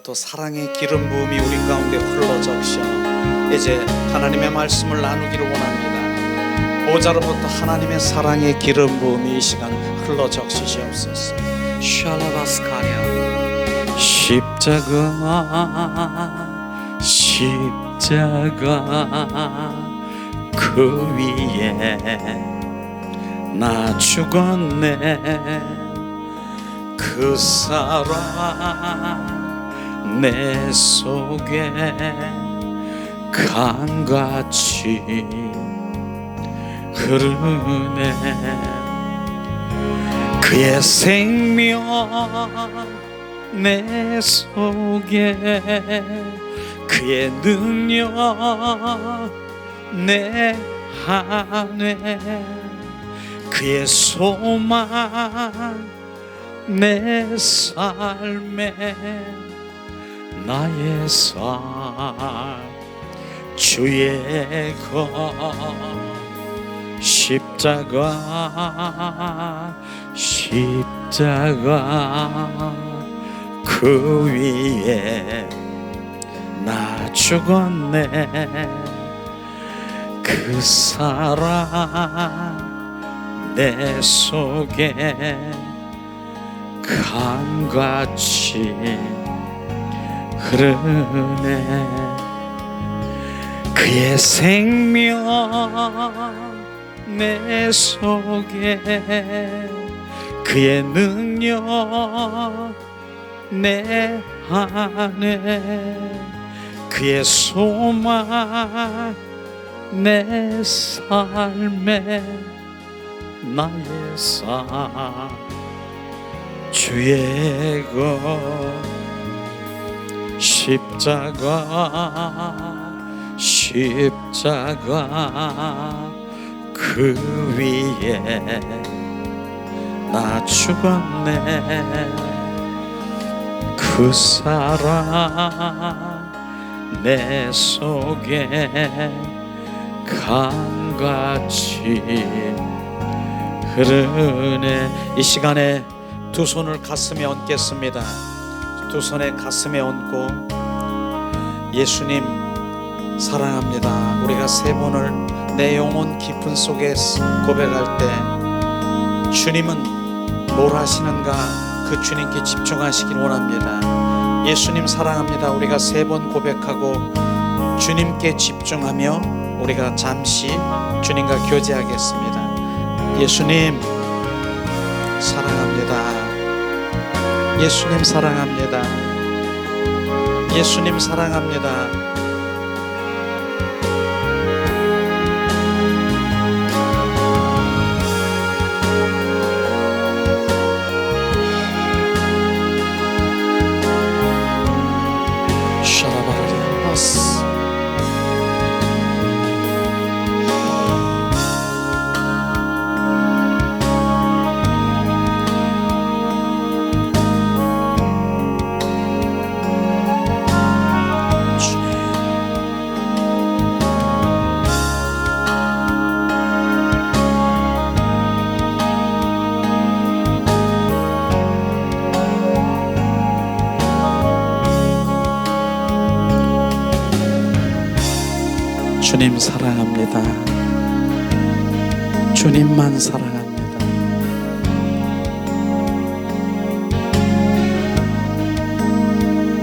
오늘부터 사랑의 기름 부음이 우리 가운데 흘러적셔 이제 하나님의 말씀을 나누기를 원합니다. 보좌로부터 하나님의 사랑의 기름 부음이 이 시간 흘러적시시옵소서. 샬라바스카랴. 십자가 그 위에 나 죽었네. 그 사랑 내 속에 강같이 흐르네. 그의 생명 내 속에, 그의 능력 내 안에, 그의 소망 내 삶에, 나의 삶 주의 것 십자가 그 위에 나 죽었네. 그 사랑 내 속에 강같이 흐르네. 그의 생명 내 속에, 그의 능력 내 안에, 그의 소망 내 삶에, 나의 삶 주의 것 십자가 그 위에 나 죽었네. 그 사랑 내 속에 강같이 흐르네. 이 시간에 두 손을 가슴에 얹겠습니다. 두 손에 가슴에 얹고 예수님 사랑합니다. 우리가 세 번을 내 영혼 깊은 속에 고백할 때 주님은 뭘 하시는가 그 주님께 집중하시길 원합니다. 예수님 사랑합니다. 우리가 세 번 고백하고 주님께 집중하며 우리가 잠시 주님과 교제하겠습니다. 예수님 사랑합니다. 예수님 사랑합니다. 예수님 사랑합니다. 샤라바라리아스. 주님 사랑합니다. 주님만 사랑합니다.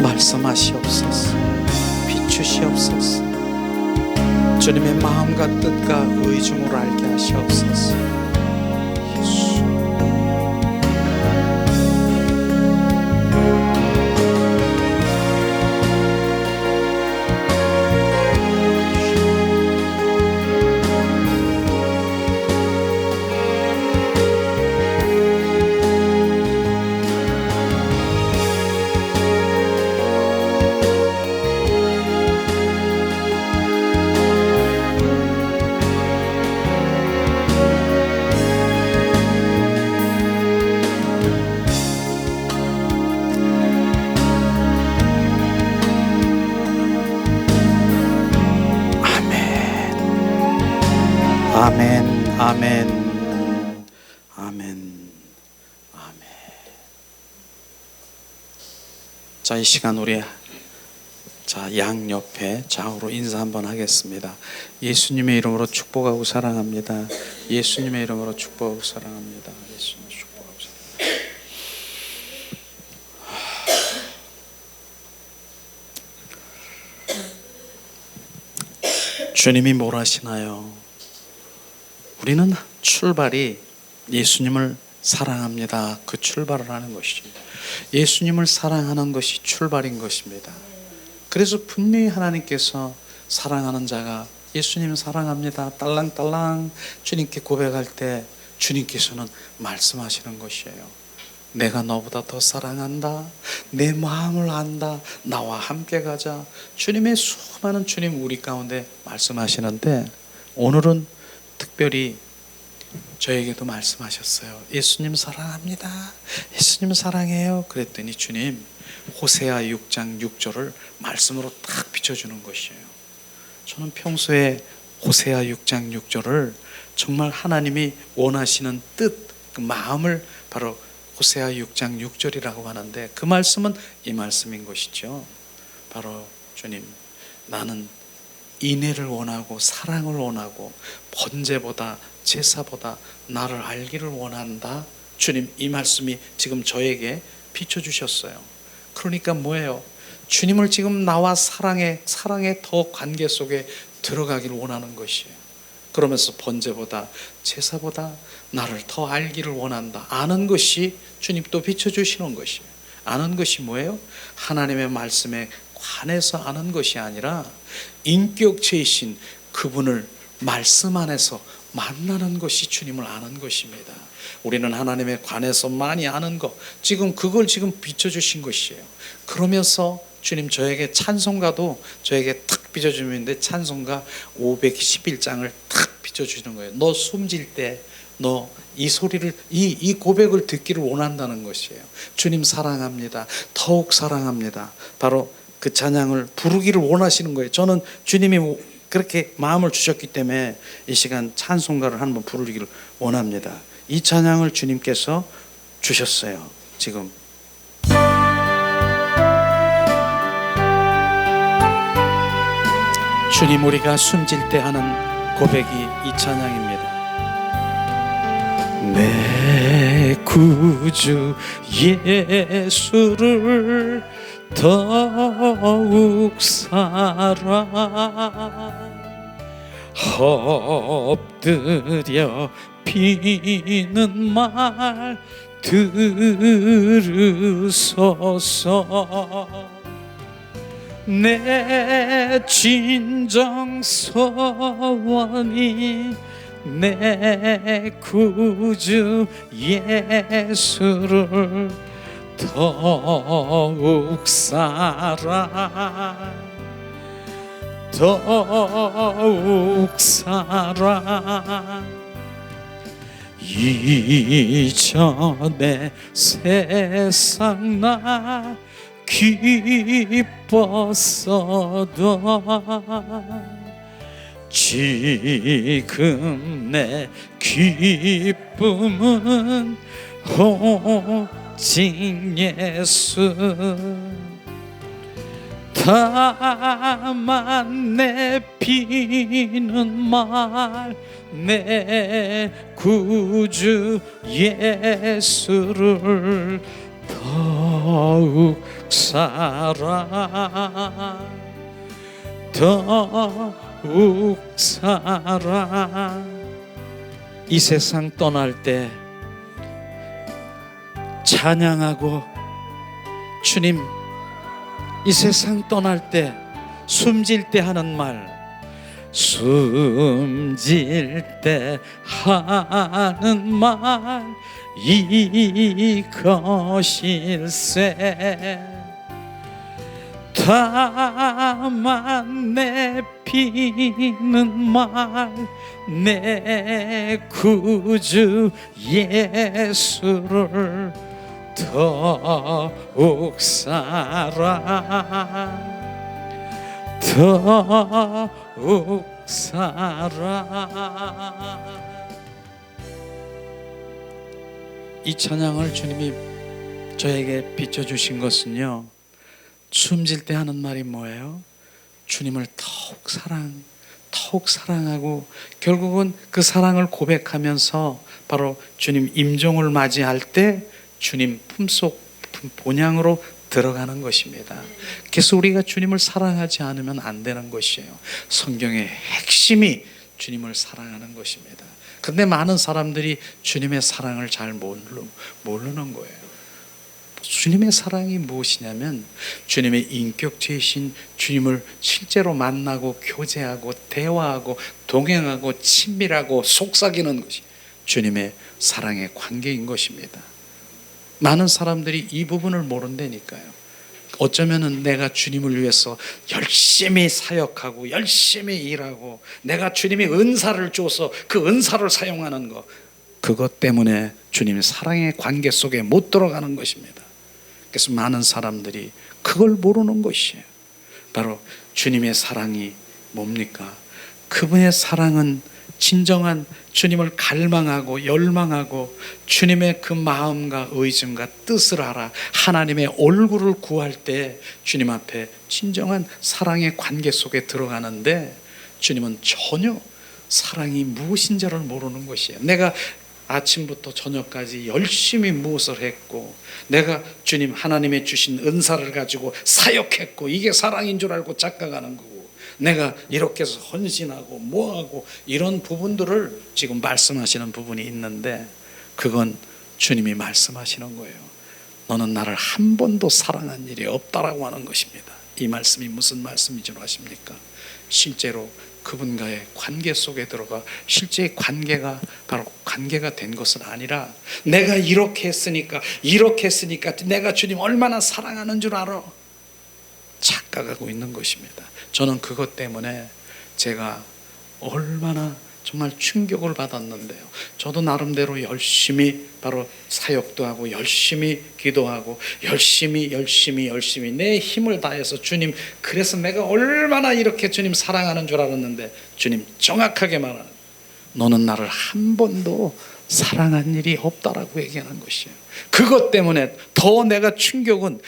말씀하시옵소서. 비추시옵소서. 주님의 마음과 뜻과 의중으로 알게 하시옵소서. 예수. 아멘, 아멘, 아멘, 아멘. 자, 자, 이 시간 우리 양옆에 좌우로 인사 한번 하겠습니다. 예수님의 이름으로 축복하고 사랑합니다. 예수님의 이름으로 축복하고 사랑합니다. 예수님 축복하고 사랑합니다. 주님이 뭘 하시나요? 우리는 출발이 예수님을 사랑합니다. 그 출발을 하는 것이죠. 예수님을 사랑하는 것이 출발인 것입니다. 그래서 분명히 하나님께서 사랑하는 자가 예수님 사랑합니다 딸랑딸랑 주님께 고백할 때 주님께서는 말씀하시는 것이에요. 내가 너보다 더 사랑한다. 내 마음을 안다. 나와 함께 가자. 주님의 수많은 주님 우리 가운데 말씀하시는데 오늘은 특별히 저에게도 말씀하셨어요. 예수님 사랑합니다. 예수님 사랑해요. 그랬더니 주님 호세아 6장 6절을 말씀으로 딱 비춰주는 것이에요. 저는 평소에 호세아 6장 6절을 정말 하나님이 원하시는 뜻, 그 마음을 바로 호세아 6장 6절이라고 하는데 그 말씀은 이 말씀인 것이죠. 바로 주님 나는 인애를 원하고 사랑을 원하고 번제보다 제사보다 나를 알기를 원한다. 주님 이 말씀이 지금 저에게 비춰주셨어요. 그러니까 뭐예요? 주님을 지금 나와 사랑의 더 관계 속에 들어가기를 원하는 것이에요. 그러면서 번제보다 제사보다 나를 더 알기를 원한다. 아는 것이 주님 또 비춰주시는 것이에요. 아는 것이 뭐예요? 하나님의 말씀에 관해서 아는 것이 아니라 인격체이신 그분을 말씀 안에서 만나는 것이 주님을 아는 것입니다. 우리는 하나님에 관해서 많이 아는 것, 지금 그걸 지금 비춰주신 것이에요. 그러면서 주님 저에게 찬송가도 저에게 탁 비춰주는데 찬송가 511장을 탁 비춰주시는 거예요. 너 숨질 때 너 이 소리를 이 고백을 듣기를 원한다는 것이에요. 주님 사랑합니다. 더욱 사랑합니다. 바로 그 찬양을 부르기를 원하시는 거예요. 저는 주님이 그렇게 마음을 주셨기 때문에 이 시간 찬송가를 한번 부르기를 원합니다. 이 찬양을 주님께서 주셨어요. 지금 주님 우리가 숨질 때 하는 고백이 이 찬양입니다. 내 구주 예수를 더욱 사랑 엎드려 비는 말 들으소서. 내 진정 소원이 내 구주 예수를 더욱 사랑 더욱 사랑 이전에 세상 나 기뻤어도 지금 내 기쁨은 오직 예수. 다만 내 비는 말 내 구주 예수를 더욱 사랑 더욱 사랑. 이 세상 떠날 때 찬양하고 주님 이 세상 떠날 때 숨질 때 하는 말 숨질 때 하는 말 이것일세. 다만 내 비는 말 내 구주 예수를 더욱 사랑 더욱 사랑. 이 찬양을 주님이 저에게 비춰주신 것은요 숨질 때 하는 말이 뭐예요? 주님을 더욱 사랑하고 결국은 그 사랑을 고백하면서 바로 주님 임종을 맞이할 때 주님 품속 본향으로 들어가는 것입니다. 그래서 우리가 주님을 사랑하지 않으면 안 되는 것이에요. 성경의 핵심이 주님을 사랑하는 것입니다. 근데 많은 사람들이 주님의 사랑을 잘 모르는 거예요. 주님의 사랑이 무엇이냐면 주님의 인격체이신 주님을 실제로 만나고 교제하고 대화하고 동행하고 친밀하고 속삭이는 것이 주님의 사랑의 관계인 것입니다. 많은 사람들이 이 부분을 모른다니까요. 어쩌면은 내가 주님을 위해서 열심히 사역하고 열심히 일하고 내가 주님이 은사를 줘서 그 은사를 사용하는 것, 그것 때문에 주님의 사랑의 관계 속에 못 들어가는 것입니다. 그래서 많은 사람들이 그걸 모르는 것이에요. 바로 주님의 사랑이 뭡니까? 그분의 사랑은 진정한 주님을 갈망하고 열망하고 주님의 그 마음과 의중과 뜻을 알아 하나님의 얼굴을 구할 때 주님 앞에 진정한 사랑의 관계 속에 들어가는데 주님은 전혀 사랑이 무엇인지를 모르는 것이에요. 내가 아침부터 저녁까지 열심히 무엇을 했고 내가 주님 하나님의 주신 은사를 가지고 사역했고 이게 사랑인 줄 알고 착각하는 거고 내가 이렇게 해서 헌신하고 뭐하고 이런 부분들을 지금 말씀하시는 부분이 있는데 그건 주님이 말씀하시는 거예요. 너는 나를 한 번도 사랑한 일이 없다라고 하는 것입니다. 이 말씀이 무슨 말씀인 줄 아십니까? 실제로 그분과의 관계 속에 들어가 실제 관계가 바로 관계가 된 것은 아니라 내가 이렇게 했으니까 내가 주님 얼마나 사랑하는 줄 알아 착각하고 있는 것입니다. 저는 그것 때문에 제가 얼마나 정말 충격을 받았는데요. 저도 나름대로 열심히 바로 사역도 하고 열심히 기도하고 열심히 내 힘을 다해서 주님 그래서 내가 얼마나 이렇게 주님 사랑하는 줄 알았는데 주님 정확하게 말하는 너는 나를 한 번도 사랑한 일이 없다라고 얘기하는 것이에요. 그것 때문에 더 내가 충격은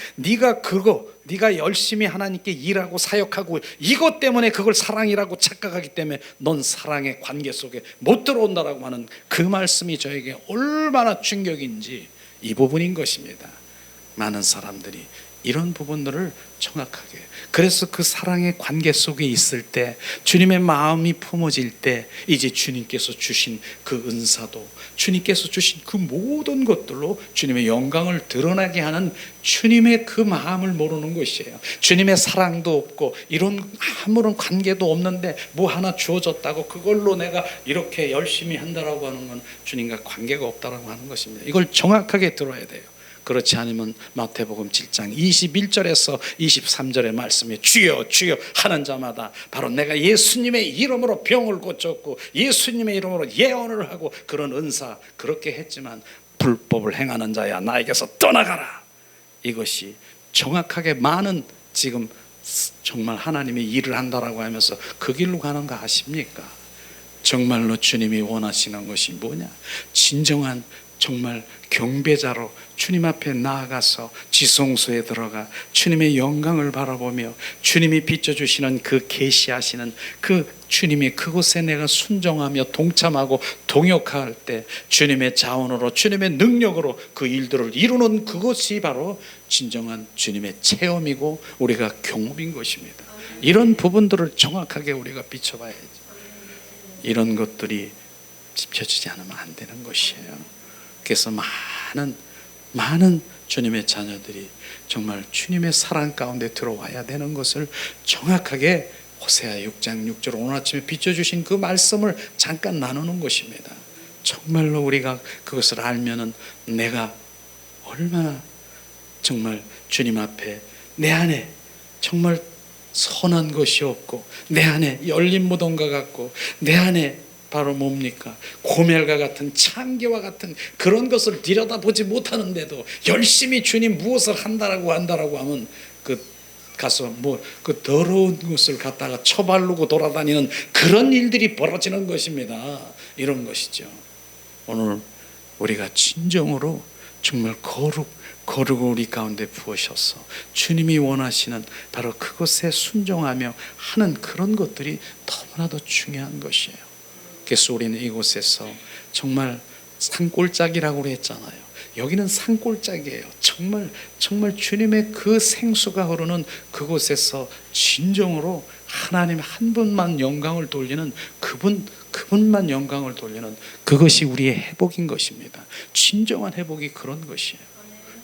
네가 열심히 하나님께 일하고 사역하고 이것 때문에 그걸 사랑이라고 착각하기 때문에 넌 사랑의 관계 속에 못 들어온다라고 하는 그 말씀이 저에게 얼마나 충격인지 이 부분인 것입니다. 많은 사람들이 이런 부분들을 정확하게 그래서 그 사랑의 관계 속에 있을 때 주님의 마음이 품어질 때 이제 주님께서 주신 그 은사도 주님께서 주신 그 모든 것들로 주님의 영광을 드러나게 하는 주님의 그 마음을 모르는 것이에요. 주님의 사랑도 없고 이런 아무런 관계도 없는데 뭐 하나 주어졌다고 그걸로 내가 이렇게 열심히 한다라고 하는 건 주님과 관계가 없다라고 하는 것입니다. 이걸 정확하게 들어야 돼요. 그렇지 않으면 마태복음 7장 21절에서 23절의 말씀에 주여 주여 하는 자마다 바로 내가 예수님의 이름으로 병을 고쳤고 예수님의 이름으로 예언을 하고 그런 은사 그렇게 했지만 불법을 행하는 자야 나에게서 떠나가라. 이것이 정확하게 많은 지금 정말 하나님의 일을 한다라고 하면서 그 길로 가는 거 아십니까? 정말로 주님이 원하시는 것이 뭐냐? 진정한 정말 경배자로 주님 앞에 나아가서 지성소에 들어가 주님의 영광을 바라보며 주님이 비춰주시는 그 계시하시는 그 주님이 그곳에 내가 순종하며 동참하고 동역할 때 주님의 자원으로 주님의 능력으로 그 일들을 이루는 그것이 바로 진정한 주님의 체험이고 우리가 경험인 것입니다. 이런 부분들을 정확하게 우리가 비춰봐야지. 이런 것들이 비춰지지 않으면 안 되는 것이에요. 그래서 많은 주님의 자녀들이 정말 주님의 사랑 가운데 들어와야 되는 것을 정확하게 호세아 6장 6절 오늘 아침에 비춰주신 그 말씀을 잠깐 나누는 것입니다. 정말로 우리가 그것을 알면은 내가 얼마나 정말 주님 앞에 내 안에 정말 선한 것이 없고 내 안에 열린 무덤과 같고 내 안에 바로 뭡니까? 고멜과 같은 창기와 같은 그런 것을 들여다보지 못하는데도 열심히 주님 무엇을 한다라고 하면 그 가서 뭐 그 더러운 것을 갖다가 처바르고 돌아다니는 그런 일들이 벌어지는 것입니다. 이런 것이죠. 오늘 우리가 진정으로 정말 거룩을 우리 가운데 부으셔서 주님이 원하시는 바로 그것에 순종하며 하는 그런 것들이 너무나도 중요한 것이에요. 그래서 우리는 이곳에서 정말 산골짜기라고 했잖아요. 여기는 산골짜기예요. 정말 주님의 그 생수가 흐르는 그곳에서 진정으로 하나님 한 분만 영광을 돌리는 그분만 영광을 돌리는 그것이 우리의 회복인 것입니다. 진정한 회복이 그런 것이에요.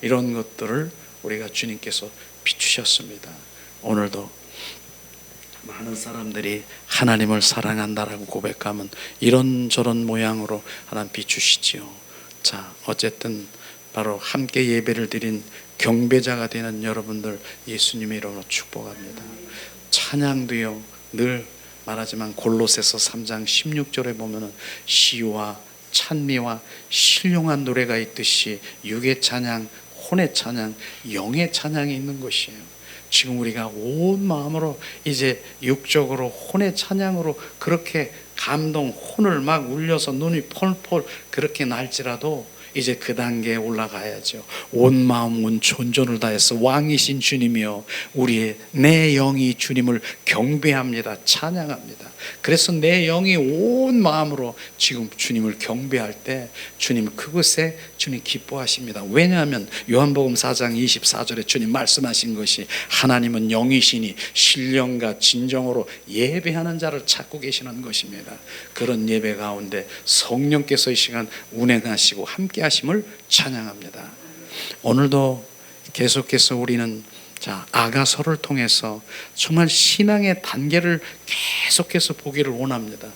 이런 것들을 우리가 주님께서 비추셨습니다. 오늘도 많은 사람들이 하나님을 사랑한다라고 고백하면 이런저런 모양으로 하나님 비추시지요. 자, 어쨌든 바로 함께 예배를 드린 경배자가 되는 여러분들 예수님의 이름으로 축복합니다. 찬양도요, 늘 말하지만 골로새서 3장 16절에 보면은 시와 찬미와 신령한 노래가 있듯이 육의 찬양, 혼의 찬양, 영의 찬양이 있는 것이에요. 지금 우리가 온 마음으로 이제 육적으로 혼의 찬양으로 그렇게 감동, 혼을 막 울려서 눈이 펄펄 그렇게 날지라도 이제 그 단계에 올라가야죠. 온 마음 온 존존을 다해서 왕이신 주님이여 우리의 내 영이 주님을 경배합니다. 찬양합니다. 그래서 내 영이 온 마음으로 지금 주님을 경배할 때 주님 그것에 주님 기뻐하십니다. 왜냐하면 요한복음 4장 24절에 주님 말씀하신 것이 하나님은 영이시니 신령과 진정으로 예배하는 자를 찾고 계시는 것입니다. 그런 예배 가운데 성령께서 이 시간 운행하시고 함께 하심을 찬양합니다. 오늘도 계속해서 우리는 아가서를 통해서 정말 신앙의 단계를 계속해서 보기를 원합니다.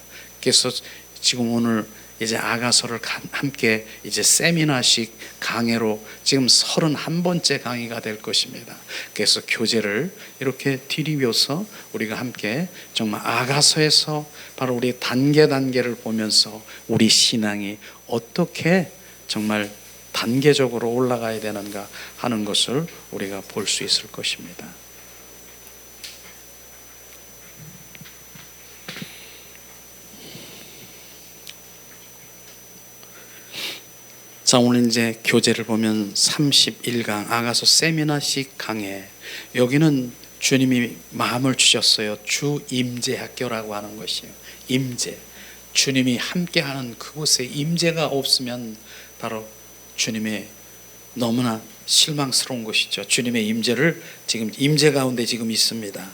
그래서 지금 오늘 이제 아가서를 함께 이제 세미나식 강해로 지금 31번째 강의가 될 것입니다. 그래서 교재를 이렇게 뒤리면서 우리가 함께 정말 아가서에서 바로 우리 단계를 보면서 우리 신앙이 어떻게 정말 단계적으로 올라가야 되는가 하는 것을 우리가 볼 수 있을 것입니다. 자, 오늘 이제 교재를 보면 31강 아가서 세미나식 강해, 여기는 주님이 마음을 주셨어요. 주 임재 학교라고 하는 것이에요. 임재, 주님이 함께하는 그곳에 임재가 없으면 바로 주님의 너무나 실망스러운 것이죠. 주님의 임재를 지금 임재 가운데 지금 있습니다.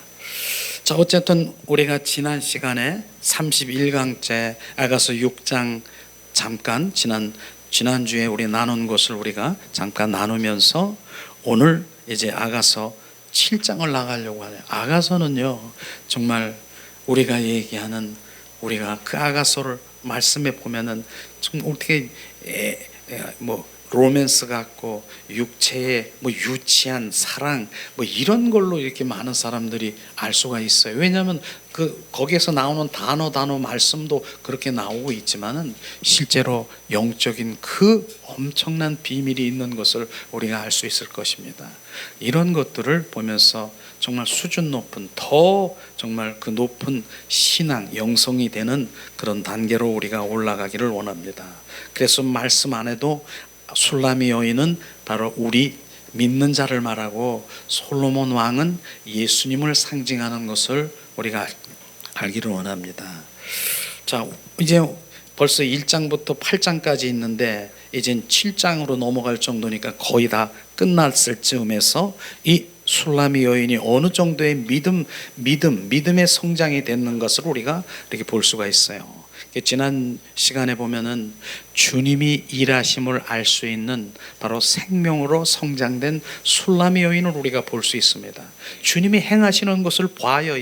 자, 어쨌든 우리가 지난 시간에 31강째 아가서 6장 잠깐 지난주에 우리 나눈 것을 우리가 잠깐 나누면서 오늘 이제 아가서 7장을 나가려고 하네요. 아가서는요, 정말 우리가 얘기하는 우리가 그 아가서를 말씀해 보면은 좀 어떻게 로맨스 같고 육체의 유치한 사랑 이런 걸로 이렇게 많은 사람들이 알 수가 있어요. 왜냐하면 거기에서 나오는 단어 말씀도 그렇게 나오고 있지만은 실제로 영적인 그 엄청난 비밀이 있는 것을 우리가 알 수 있을 것입니다. 이런 것들을 보면서 정말 수준 높은 더 정말 그 높은 신앙 영성이 되는 그런 단계로 우리가 올라가기를 원합니다. 그래서 말씀 안에도 술라미 여인은 바로 우리 믿는 자를 말하고 솔로몬 왕은 예수님을 상징하는 것을 우리가 알기를 원합니다. 자, 이제 벌써 1장부터 8장까지 있는데 이젠 7장으로 넘어갈 정도니까 거의 다 끝났을 즈음에서 이 술라미 여인이 어느 정도의 믿음의 성장이 됐는 것을 우리가 이렇게 볼 수가 있어요. 지난 시간에 보면은 주님이 일하심을 알 수 있는 바로 생명으로 성장된 술라미 여인을 우리가 볼 수 있습니다. 주님이 행하시는 것을 봐요.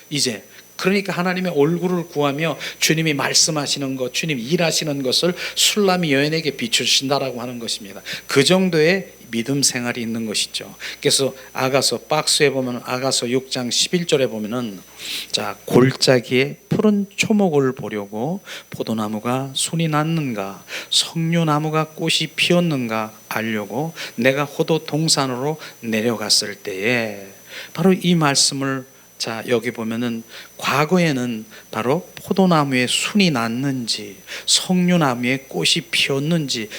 이제 그러니까 하나님의 얼굴을 구하며 주님이 말씀하시는 것, 주님 일하시는 것을 술라미 여인에게 비추신다라고 하는 것입니다. 그 정도의 믿음 생활이 있는 것이죠. 그래서 아가서 박스에 보면 아가서 6장 11절에 보면은 골짜기에 푸른 초목을 보려고 포도나무가 순이 났는가 석류나무가 꽃이 피었는가 알려고 내가 호도 동산으로 내려갔을 때에, 바로 이 말씀을 여기 보면은 과거에는 바로 포도나무에 순이 났는지 석류나무에 꽃이 피었는지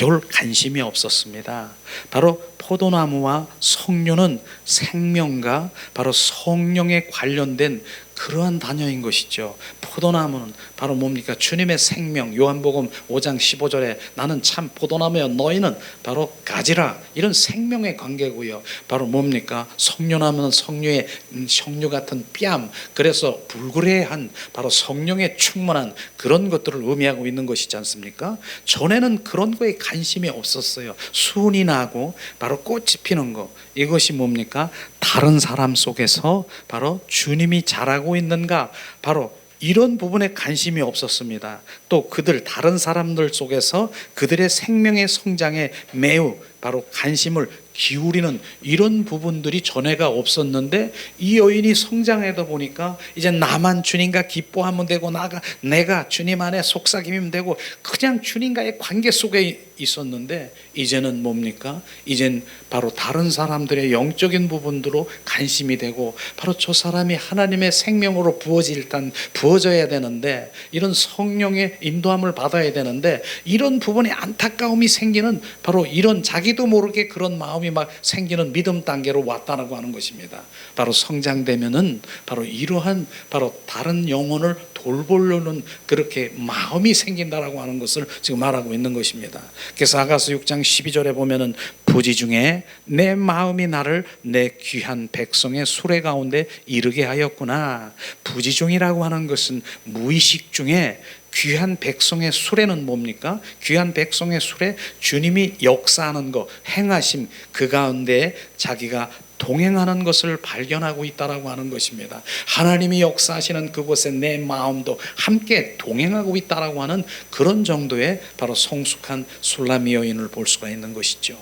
별 관심이 없었습니다. 바로 포도나무와 석류는 생명과 바로 성령에 관련된 그러한 단어인 것이죠. 포도나무는 바로 뭡니까? 주님의 생명. 요한복음 5장 15절에 나는 참 포도나무여 너희는 바로 가지라, 이런 생명의 관계고요. 바로 뭡니까? 석류나무는 석류의 석류 같은 뺨, 그래서 불그레한 바로 성령에 충만한 그런 것들을 의미하고 있는 것이지 않습니까? 전에는 그런 거에 관심이 없었어요. 순이 나고 바로 꽃이 피는 거, 이것이 뭡니까? 다른 사람 속에서 바로 주님이 자라고 있는가, 바로 이런 부분에 관심이 없었습니다. 또 그들 다른 사람들 속에서 그들의 생명의 성장에 매우 바로 관심을 기울이는 이런 부분들이 전에가 없었는데, 이 여인이 성장하다 보니까 이제 나만 주님과 기뻐하면 되고 내가 주님 안에 속삭이면 되고 그냥 주님과의 관계 속에 있었는데, 이제는 뭡니까? 이젠 바로 다른 사람들의 영적인 부분으로 관심이 되고, 바로 저 사람이 하나님의 생명으로 부어져야 되는데, 이런 성령의 인도함을 받아야 되는데, 이런 부분에 안타까움이 생기는 바로 이런 자기도 모르게 그런 마음이 막 생기는 믿음 단계로 왔다라고 하는 것입니다. 바로 성장되면은 바로 이러한 바로 다른 영혼을 돌보려는 그렇게 마음이 생긴다라고 하는 것을 지금 말하고 있는 것입니다. 그래서 아가서 6장 12절에 보면은 부지 중에 내 마음이 나를 내 귀한 백성의 수레 가운데 이르게 하였구나. 부지 중이라고 하는 것은 무의식 중에 귀한 백성의 수레는 뭡니까? 귀한 백성의 수레, 주님이 역사하는 것, 행하심, 그 가운데 자기가 동행하는 것을 발견하고 있다라고 하는 것입니다. 하나님이 역사하시는 그곳에 내 마음도 함께 동행하고 있다라고 하는 그런 정도의 바로 성숙한 술라미 여인을 볼 수가 있는 것이죠.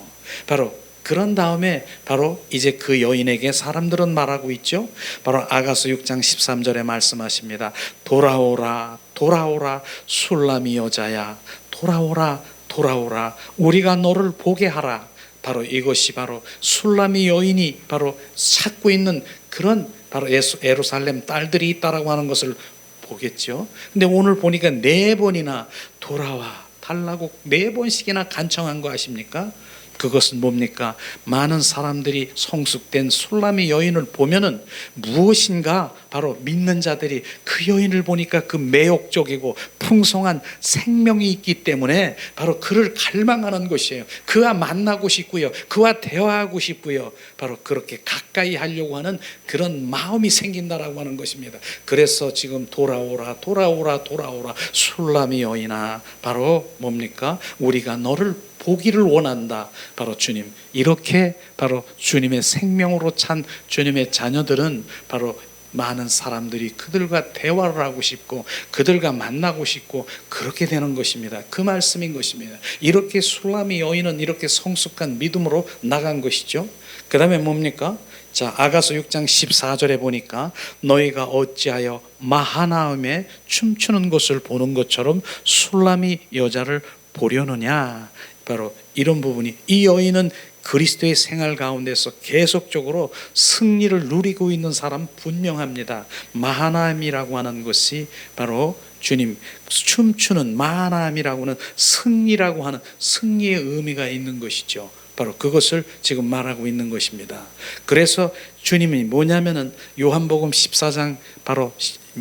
바로 그런 다음에 바로 이제 그 여인에게 사람들은 말하고 있죠. 바로 아가서 6장 13절에 말씀하십니다. 돌아오라 돌아오라 술라미 여자야, 돌아오라 돌아오라 우리가 너를 보게 하라. 바로 이것이 바로 술라미 여인이 바로 찾고 있는 그런 바로 예루살렘 딸들이 있다라고 하는 것을 보겠죠. 근데 오늘 보니까 4번이나 돌아와 달라고 4번씩이나 간청한 거 아십니까? 그것은 뭡니까? 많은 사람들이 성숙된 술라미 여인을 보면은 무엇인가 바로 믿는 자들이 그 여인을 보니까 그 매혹적이고 풍성한 생명이 있기 때문에 바로 그를 갈망하는 것이에요. 그와 만나고 싶고요, 그와 대화하고 싶고요, 바로 그렇게 가까이 하려고 하는 그런 마음이 생긴다라고 하는 것입니다. 그래서 지금 돌아오라 돌아오라 돌아오라 술라미 여인아, 바로 뭡니까? 우리가 너를 보기를 원한다. 바로 주님, 이렇게 바로 주님의 생명으로 찬 주님의 자녀들은 바로 많은 사람들이 그들과 대화를 하고 싶고 그들과 만나고 싶고 그렇게 되는 것입니다. 그 말씀인 것입니다. 이렇게 술라미 여인은 이렇게 성숙한 믿음으로 나간 것이죠. 그 다음에 뭡니까? 자, 아가서 6장 14절에 보니까 너희가 어찌하여 마하나움에 춤추는 것을 보는 것처럼 술라미 여자를 보려느냐. 바로 이런 부분이, 이 여인은 그리스도의 생활 가운데서 계속적으로 승리를 누리고 있는 사람 분명합니다. 마하나임이라고 하는 것이 바로 주님 춤추는, 마하나임이라고 하는 승리라고 하는 승리의 의미가 있는 것이죠. 바로 그것을 지금 말하고 있는 것입니다. 그래서 주님이 뭐냐면은 요한복음 14장 바로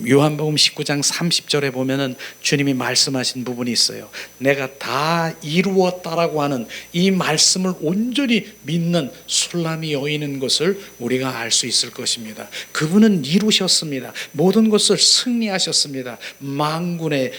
요한복음 19장 30절에 보면은 주님이 말씀하신 부분이 있어요. 내가 다 이루었다라고 하는 이 말씀을 온전히 믿는 술라미 여인인 것을 우리가 알 수 있을 것입니다. 그분은 이루셨습니다. 모든 것을 승리하셨습니다. 만군의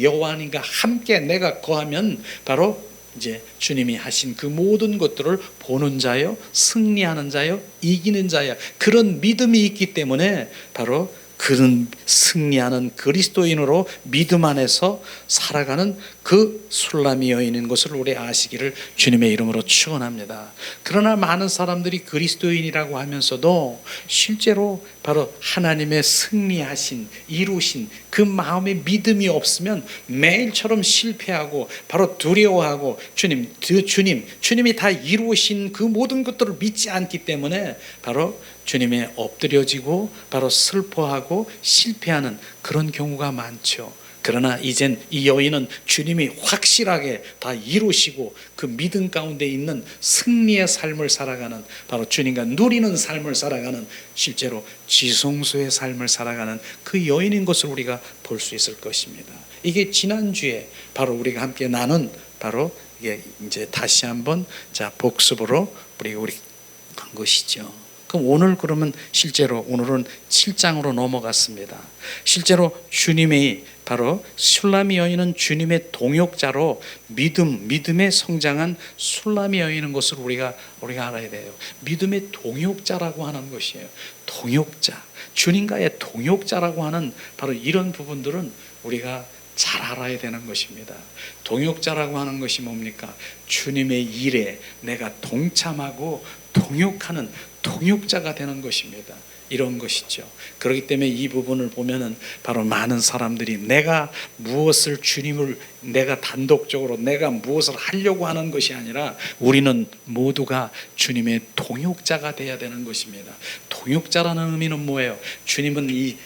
여호와님과 함께 내가 거하면 바로 이제 주님이 하신 그 모든 것들을 보는 자요, 승리하는 자요, 이기는 자요, 그런 믿음이 있기 때문에 바로 그런 승리하는 그리스도인으로 믿음 안에서 살아가는 그 술라미 여인인 것을 우리 아시기를 주님의 이름으로 축원합니다. 그러나 많은 사람들이 그리스도인이라고 하면서도 실제로 바로 하나님의 승리하신, 이루신 그 마음의 믿음이 없으면 매일처럼 실패하고 바로 두려워하고 주님이 다 이루신 그 모든 것들을 믿지 않기 때문에 바로 주님의 엎드려지고 바로 슬퍼하고 실패하는 그런 경우가 많죠. 그러나 이젠 이 여인은 주님이 확실하게 다 이루시고 그 믿음 가운데 있는 승리의 삶을 살아가는, 바로 주님과 누리는 삶을 살아가는, 실제로 지성소의 삶을 살아가는 그 여인인 것을 우리가 볼 수 있을 것입니다. 이게 지난주에 바로 우리가 함께 나눈, 바로 이게 이제 다시 한번 복습으로 우리 한 것이죠. 그럼 오늘, 그러면 실제로 오늘은 7장으로 넘어갔습니다. 실제로 주님의, 바로 술람이 여인은 주님의 동역자로 믿음에 성장한 술람이 여인인 것을 우리가 알아야 돼요. 믿음의 동역자라고 하는 것이에요. 동역자, 주님과의 동역자라고 하는 바로 이런 부분들은 우리가 잘 알아야 되는 것입니다. 동역자라고 하는 것이 뭡니까? 주님의 일에 내가 동참하고 동역하는 동역자가 되는 것입니다. 이런 것이죠. 그렇기 때문에 이 부분을 보면은 바로 많은 사람들이 내가 무엇을, 주님을 내가 단독적으로 내가 무엇을 하려고 하는 것이 아니라 우리는 모두가 주님의 동역자가 되어야 되는 것입니다. 동역자라는 의미는 뭐예요? 주님은 이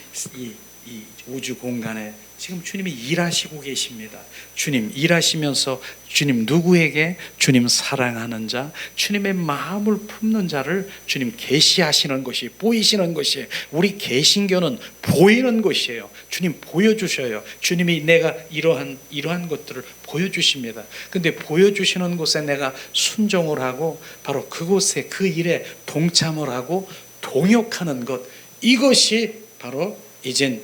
우주 공간에 지금 주님이 일하시고 계십니다. 주님 일하시면서 주님 누구에게? 주님 사랑하는 자, 주님의 마음을 품는 자를 주님 계시하시는 것이, 보이시는 것이에요. 우리 개신교는 보이는 것이에요. 주님 보여주셔요. 주님이 내가 이러한 것들을 보여주십니다. 근데 보여주시는 곳에 내가 순종을 하고 바로 그곳에 그 일에 동참을 하고 동역하는 것, 이것이 바로 이젠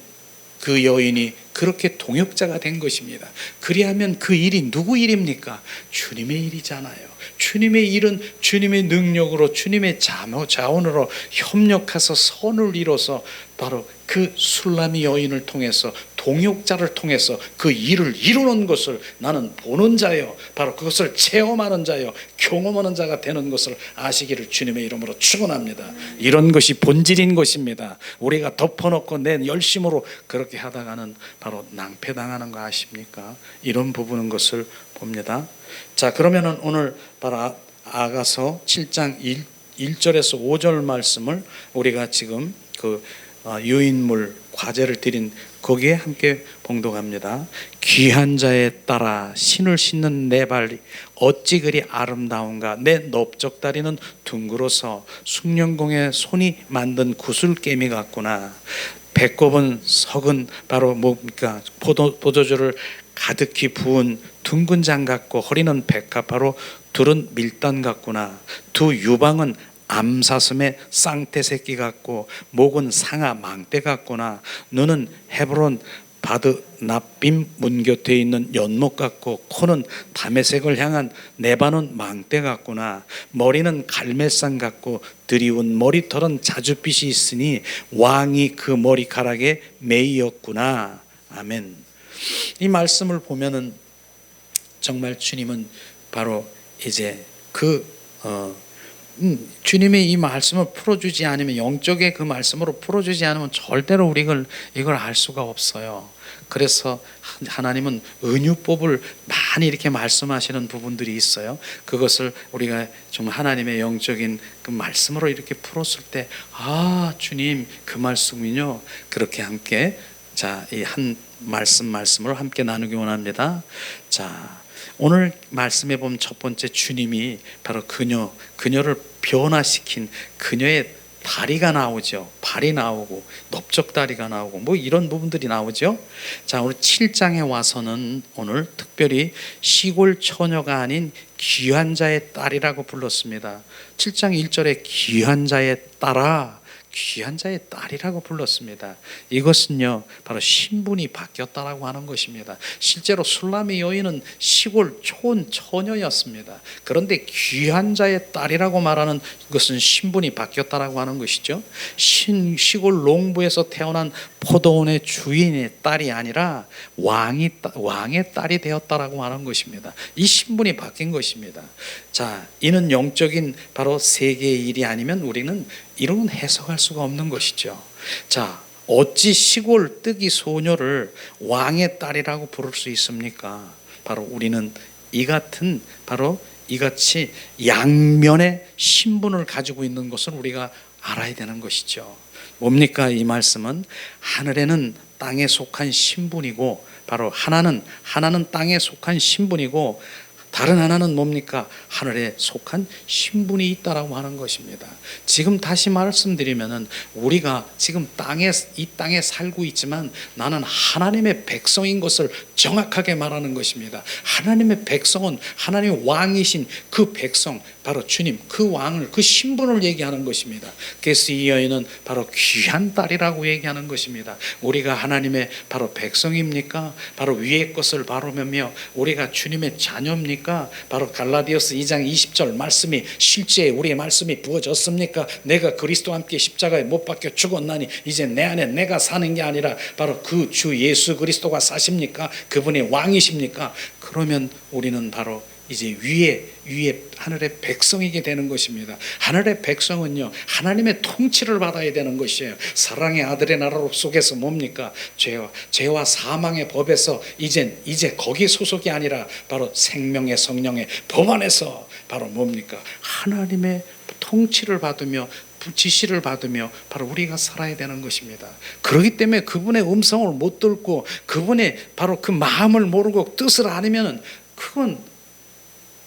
그 여인이 그렇게 동역자가 된 것입니다. 그리하면 그 일이 누구 일입니까? 주님의 일이잖아요. 주님의 일은 주님의 능력으로, 주님의 자원으로 협력해서 선을 이뤄서 바로 그 술람이 여인을 통해서, 동역자를 통해서 그 일을 이루는 것을 나는 보는 자요, 바로 그것을 체험하는 자요, 경험하는 자가 되는 것을 아시기를 주님의 이름으로 축원합니다. 이런 것이 본질인 것입니다. 우리가 덮어놓고 내 열심으로 그렇게 하다가는 바로 낭패당하는 거 아십니까? 이런 부분인 것을 봅니다. 자, 그러면은 오늘 바로 아가서 7장 1절에서 5절 말씀을 우리가 지금 그 유인물 과제를 드린 거기에 함께 봉독합니다. 귀한 자에 따라 신을 신는 내 발이 어찌 그리 아름다운가. 내 넓적다리는 둥그러서 숭령공의 손이 만든 구슬개미 같구나. 배꼽은 석은 바로 뭡니까? 포도주를 가득히 부은 둥근 장 같고, 허리는 백합화로 둘은 밀단 같구나. 두 유방은 암사슴의 쌍태 새끼 같고, 목은 상아 망대 같구나. 눈은 헤브론 바드납빔 문 곁에 있는 연못 같고, 코는 다메섹을 향한 네바논 망대 같구나. 머리는 갈멜산 같고, 드리운 머리털은 자줏빛이 있으니 왕이 그 머리카락에 매이었구나. 아멘. 이 말씀을 보면은 정말 주님은 바로 이제 주님의 이 말씀을 풀어주지 않으면, 영적의 그 말씀으로 풀어주지 않으면 절대로 우리가 이걸 알 수가 없어요. 그래서 하나님은 은유법을 많이 이렇게 말씀하시는 부분들이 있어요. 그것을 우리가 좀 하나님의 영적인 그 말씀으로 이렇게 풀었을 때, 아, 주님 그 말씀이요. 그렇게 함께 이 한 말씀으로 함께 나누기 원합니다. 자, 오늘 말씀해 보면 첫 번째, 주님이 바로 그녀를 변화시킨 그녀의 다리가 나오죠. 발이 나오고 넓적다리가 나오고 뭐 이런 부분들이 나오죠. 자, 오늘 7장에 와서는 오늘 특별히 시골 처녀가 아닌 귀한 자의 딸이라고 불렀습니다. 7장 1절에 귀한 자의 딸아, 귀한 자의 딸이라고 불렀습니다. 이것은요 바로 신분이 바뀌었다라고 하는 것입니다. 실제로 술람이 여인은 시골 촌 처녀였습니다. 그런데 귀한 자의 딸이라고 말하는 것은 신분이 바뀌었다라고 하는 것이죠. 시골 농부에서 태어난 포도원의 주인의 딸이 아니라 왕의 딸이 되었다라고 하는 것입니다. 이 신분이 바뀐 것입니다. 자, 이는 영적인 바로 세계의 일이 아니면 우리는 이런 해석할 수가 없는 것이죠. 자, 어찌 시골 뜨기 소녀를 왕의 딸이라고 부를 수 있습니까? 바로 우리는 이같이 양면의 신분을 가지고 있는 것을 우리가 알아야 되는 것이죠. 뭡니까? 이 말씀은 하늘에는 땅에 속한 신분이고 바로 하나는 땅에 속한 신분이고 다른 하나는 뭡니까? 하늘에 속한 신분이 있다라고 하는 것입니다. 지금 다시 말씀드리면은 우리가 지금 이 땅에 살고 있지만 나는 하나님의 백성인 것을 정확하게 말하는 것입니다. 하나님의 백성은 하나님의 왕이신 그 백성, 바로 주님, 그 왕을, 그 신분을 얘기하는 것입니다. 그래서 이 여인은 바로 귀한 딸이라고 얘기하는 것입니다. 우리가 하나님의 바로 백성입니까? 바로 위의 것을 바라며 우리가 주님의 자녀입니까? 바로 갈라디아서 2장 20절 말씀이 실제 우리의 말씀이 부어졌습니까? 내가 그리스도와 함께 십자가에 못 박혀 죽었나니 이제 내 안에 내가 사는 게 아니라 바로 그 주 예수 그리스도가 사십니까? 그분이 왕이십니까? 그러면 우리는 바로 이제 위에 하늘의 백성이게 되는 것입니다. 하늘의 백성은요, 하나님의 통치를 받아야 되는 것이에요. 사랑의 아들의 나라 속에서 뭡니까? 죄와 사망의 법에서 이제 거기 소속이 아니라 바로 생명의 성령의 법 안에서 바로 뭡니까? 하나님의 통치를 받으며 지시를 받으며 바로 우리가 살아야 되는 것입니다. 그렇기 때문에 그분의 음성을 못 듣고 그분의 바로 그 마음을 모르고 뜻을 아니면은 그건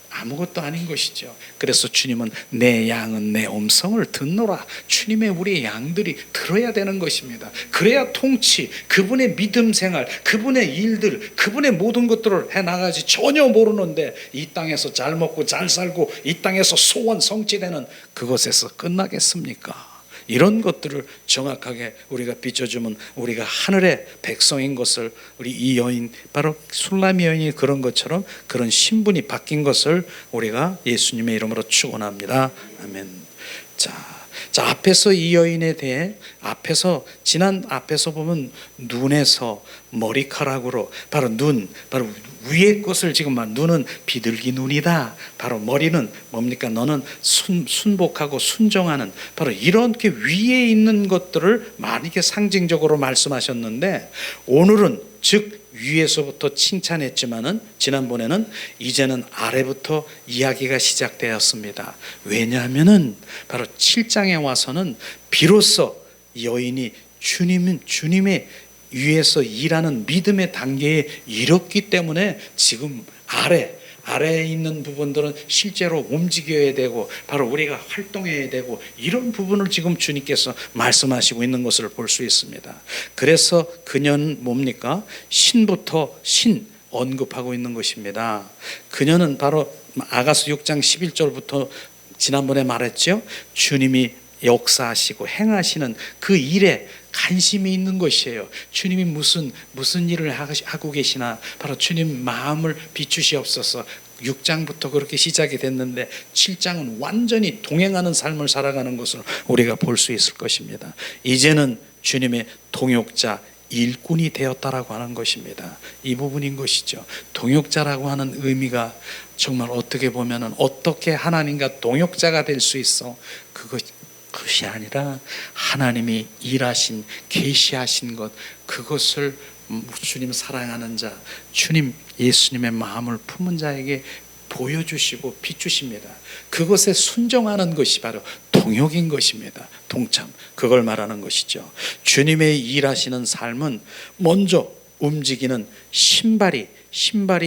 아무것도 아닌 것이죠. 그래서 주님은 내 양은 내 음성을 듣노라. 주님의 우리의 양들이 들어야 되는 것입니다. 그래야 통치, 그분의 믿음 생활, 그분의 일들, 그분의 모든 것들을 해나가지 전혀 모르는데 이 땅에서 잘 먹고 잘 살고 이 땅에서 소원 성취되는 그것에서 끝나겠습니까? 이런 것들을 정확하게 우리가 비춰주면 우리가 하늘의 백성인 것을 우리 이 여인, 바로 술람 여인이 그런 것처럼 그런 신분이 바뀐 것을 우리가 예수님의 이름으로 축원합니다. 아멘. 자, 앞에서 이 여인에 대해 지난 앞에서 보면 눈에서 머리카락으로 바로 바로 위의 것을 지금 눈은 비둘기 눈이다. 바로 머리는 뭡니까? 너는 순복하고 순종하는 바로 이렇게 위에 있는 것들을 많이 상징적으로 말씀하셨는데 오늘은 즉 위에서부터 칭찬했지만은 지난번에는 이제는 아래부터 이야기가 시작되었습니다. 왜냐하면은 바로 7장에 와서는 비로소 여인이 주님의 위에서 일하는 믿음의 단계에 이뤘기 때문에 지금 아래에 있는 부분들은 실제로 움직여야 되고 바로 우리가 활동해야 되고 이런 부분을 지금 주님께서 말씀하시고 있는 것을 볼 수 있습니다. 그래서 그녀는 뭡니까? 신부터 언급하고 있는 것입니다. 그녀는 바로 아가서 6장 11절부터 지난번에 말했죠. 주님이 역사하시고 행하시는 그 일에 관심이 있는 것이에요. 주님이 무슨 일을 하고 계시나 바로 주님 마음을 비추시옵소서. 6장부터 그렇게 시작이 됐는데 7장은 완전히 동행하는 삶을 살아가는 것을 우리가 볼 수 있을 것입니다. 이제는 주님의 동역자 일꾼이 되었다라고 하는 것입니다. 이 부분인 것이죠. 동역자라고 하는 의미가 정말 어떻게 보면은 어떻게 하나님과 동역자가 될 수 있어? 그것이 아니라 하나님이 일하신 계시하신 것, 그것을 주님 사랑하는 자, 주님 예수님의 마음을 품은 자에게 보여주시고 비추십니다. 그것에 순종하는 것이 바로 동역인 것입니다. 동참, 그걸 말하는 것이죠. 주님의 일하시는 삶은 먼저 움직이는 신발이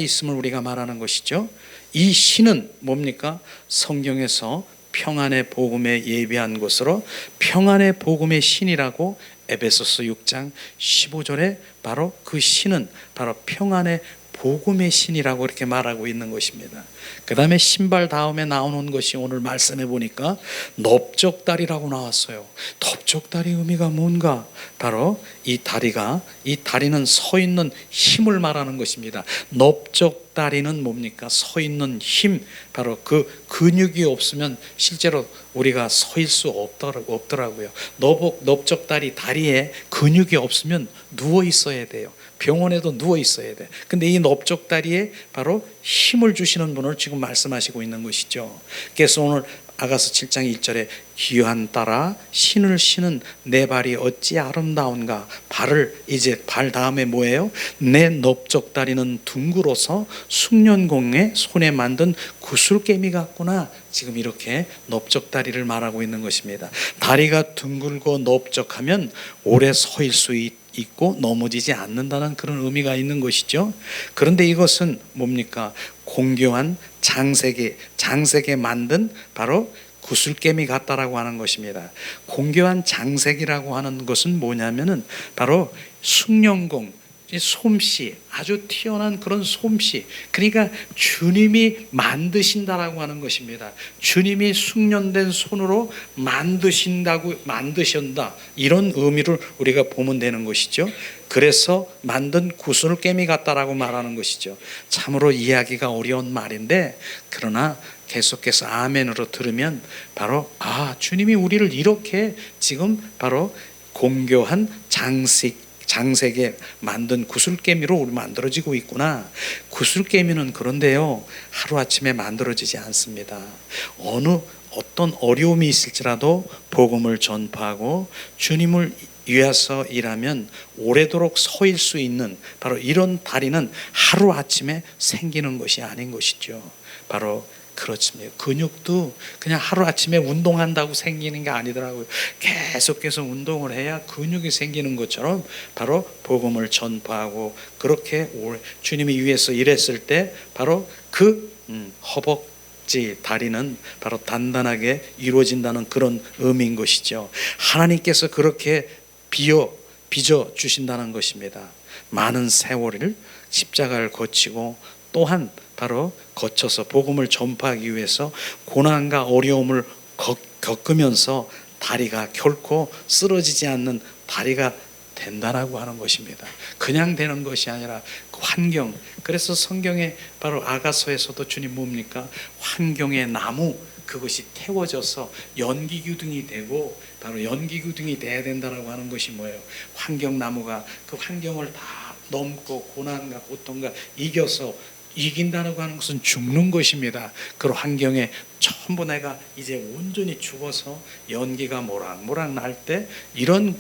있음을 우리가 말하는 것이죠. 이 신은 뭡니까? 성경에서 평안의 복음에 예비한 것으로 평안의 복음의 신이라고 에베소서 6장 15절에 바로 그 신은 바로 평안의 복음의 신이라고 이렇게 말하고 있는 것입니다. 그 다음에 신발 다음에 나오는 것이 오늘 말씀해 보니까 넓적다리라고 나왔어요. 넓적다리 의미가 뭔가? 바로 이 다리는 서 있는 힘을 말하는 것입니다. 넓적다리는 뭡니까? 서 있는 힘, 바로 그 근육이 없으면 실제로 우리가 서일 수 없더라고요. 넓적다리 다리에 근육이 없으면 누워 있어야 돼요. 병원에도 누워 있어야 돼. 근데 이 넓적다리에 바로 힘을 주시는 분을 지금 말씀하시고 있는 것이죠. 그래서 오늘 아가서 7장 1절에 귀한 딸아 신을 신은 내 발이 어찌 아름다운가. 이제 발 다음에 뭐예요? 내 넓적다리는 둥그러서 숙련공의 손에 만든 구슬개미 같구나. 지금 이렇게 넓적다리를 말하고 있는 것입니다. 다리가 둥글고 넓적하면 오래 서일 수 있고 넘어지지 않는다는 그런 의미가 있는 것이죠. 그런데 이것은 뭡니까? 공교한 장색에 만든 바로 구슬개미 같다라고 하는 것입니다. 공교한 장색이라고 하는 것은 뭐냐면은 바로 숭늉공, 솜씨, 아주 튀어난 그런 솜씨, 그러니까 주님이 만드신다라고 하는 것입니다. 주님이 숙련된 손으로 만드신다, 이런 의미를 우리가 보면 되는 것이죠. 그래서 만든 구슬개미 같다라고 말하는 것이죠. 참으로 이해하기가 어려운 말인데, 그러나 계속해서 아멘으로 들으면 바로 주님이 우리를 이렇게 지금 바로 공교한 장색에 만든 구슬개미로 우리 만들어지고 있구나. 구슬개미는 그런데요, 하루아침에 만들어지지 않습니다. 어떤 어려움이 있을지라도 복음을 전파하고 주님을 위해서 일하면 오래도록 서일 수 있는 바로 이런 다리는 하루아침에 생기는 것이 아닌 것이죠. 바로 그렇습니다. 근육도 그냥 하루아침에 운동한다고 생기는 게 아니더라고요. 계속해서 운동을 해야 근육이 생기는 것처럼 바로 복음을 전파하고 그렇게 주님이 위해서 일했을 때 바로 그 허벅지 다리는 바로 단단하게 이루어진다는 그런 의미인 것이죠. 하나님께서 그렇게 빚어 주신다는 것입니다. 많은 세월을 십자가를 거치고 또한 바로 거쳐서 복음을 전파하기 위해서 고난과 어려움을 겪으면서 다리가 결코 쓰러지지 않는 다리가 된다라고 하는 것입니다. 그냥 되는 것이 아니라 그 환경. 그래서 성경에 바로 아가서에서도 주님 뭡니까? 환경의 나무, 그것이 태워져서 연기기둥이 되고 바로 연기기둥이 돼야 된다라고 하는 것이 뭐예요? 환경나무가 그 환경을 다 넘고 고난과 고통과 이긴다고 하는 것은 죽는 것입니다. 그 환경에 전부 내가 이제 온전히 죽어서 연기가 모락모락 날 때 이런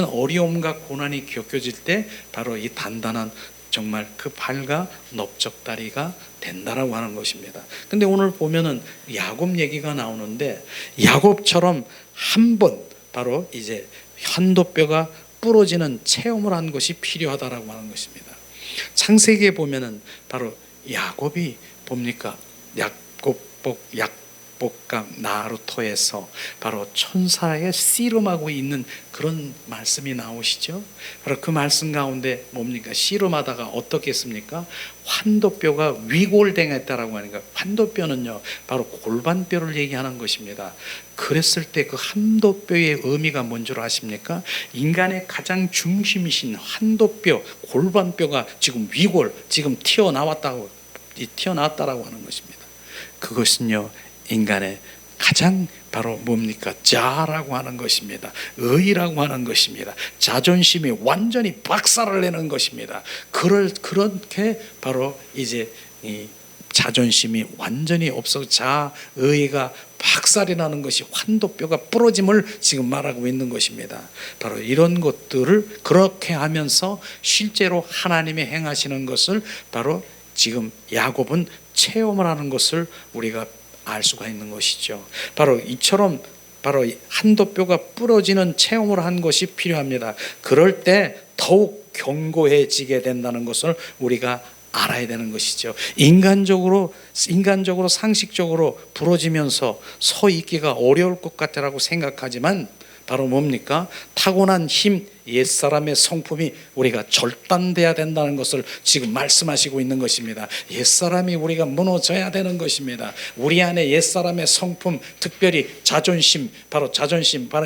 어려움과 고난이 겪어질 때 바로 이 단단한 정말 그 발과 넓적다리가 된다라고 하는 것입니다. 근데 오늘 보면은 야곱 얘기가 나오는데 야곱처럼 한 번 바로 이제 현도뼈가 부러지는 체험을 한 것이 필요하다라고 하는 것입니다. 창세기에 보면은 바로 야곱이 뭡니까? 약복강 나루토에서 바로 천사에 씨름하고 있는 그런 말씀이 나오시죠. 바로 그 말씀 가운데 뭡니까? 씨름하다가 어떻게 했습니까? 환도뼈가 위골당했다라고 하니까, 환도뼈는요 바로 골반뼈를 얘기하는 것입니다. 그랬을 때 그 환도뼈의 의미가 뭔 줄 아십니까? 인간의 가장 중심이신 환도뼈, 골반뼈가 지금 지금 튀어나왔다라고 하는 것입니다. 그것은요 인간의 가장 바로 뭡니까? 자라고 하는 것입니다. 의라고 하는 것입니다. 자존심이 완전히 박살을 내는 것입니다. 그렇게 바로 이제 이 자존심이 완전히 없어 자의가 박살이 나는 것이 환도뼈가 부러짐을 지금 말하고 있는 것입니다. 바로 이런 것들을 그렇게 하면서 실제로 하나님이 행하시는 것을 바로 지금 야곱은 체험을 하는 것을 우리가 알 수가 있는 것이죠. 바로 이처럼 바로 한도뼈가 부러지는 체험을 한 것이 필요합니다. 그럴 때 더욱 견고해지게 된다는 것을 우리가 알아야 되는 것이죠. 인간적으로 상식적으로 부러지면서 서 있기가 어려울 것 같다라고 생각하지만 바로 뭡니까? 타고난 힘, 옛사람의 성품이 우리가 절단돼야 된다는 것을 지금 말씀하시고 있는 것입니다. 옛사람이 우리가 무너져야 되는 것입니다. 우리 안에 옛사람의 성품, 특별히 자존심, 바로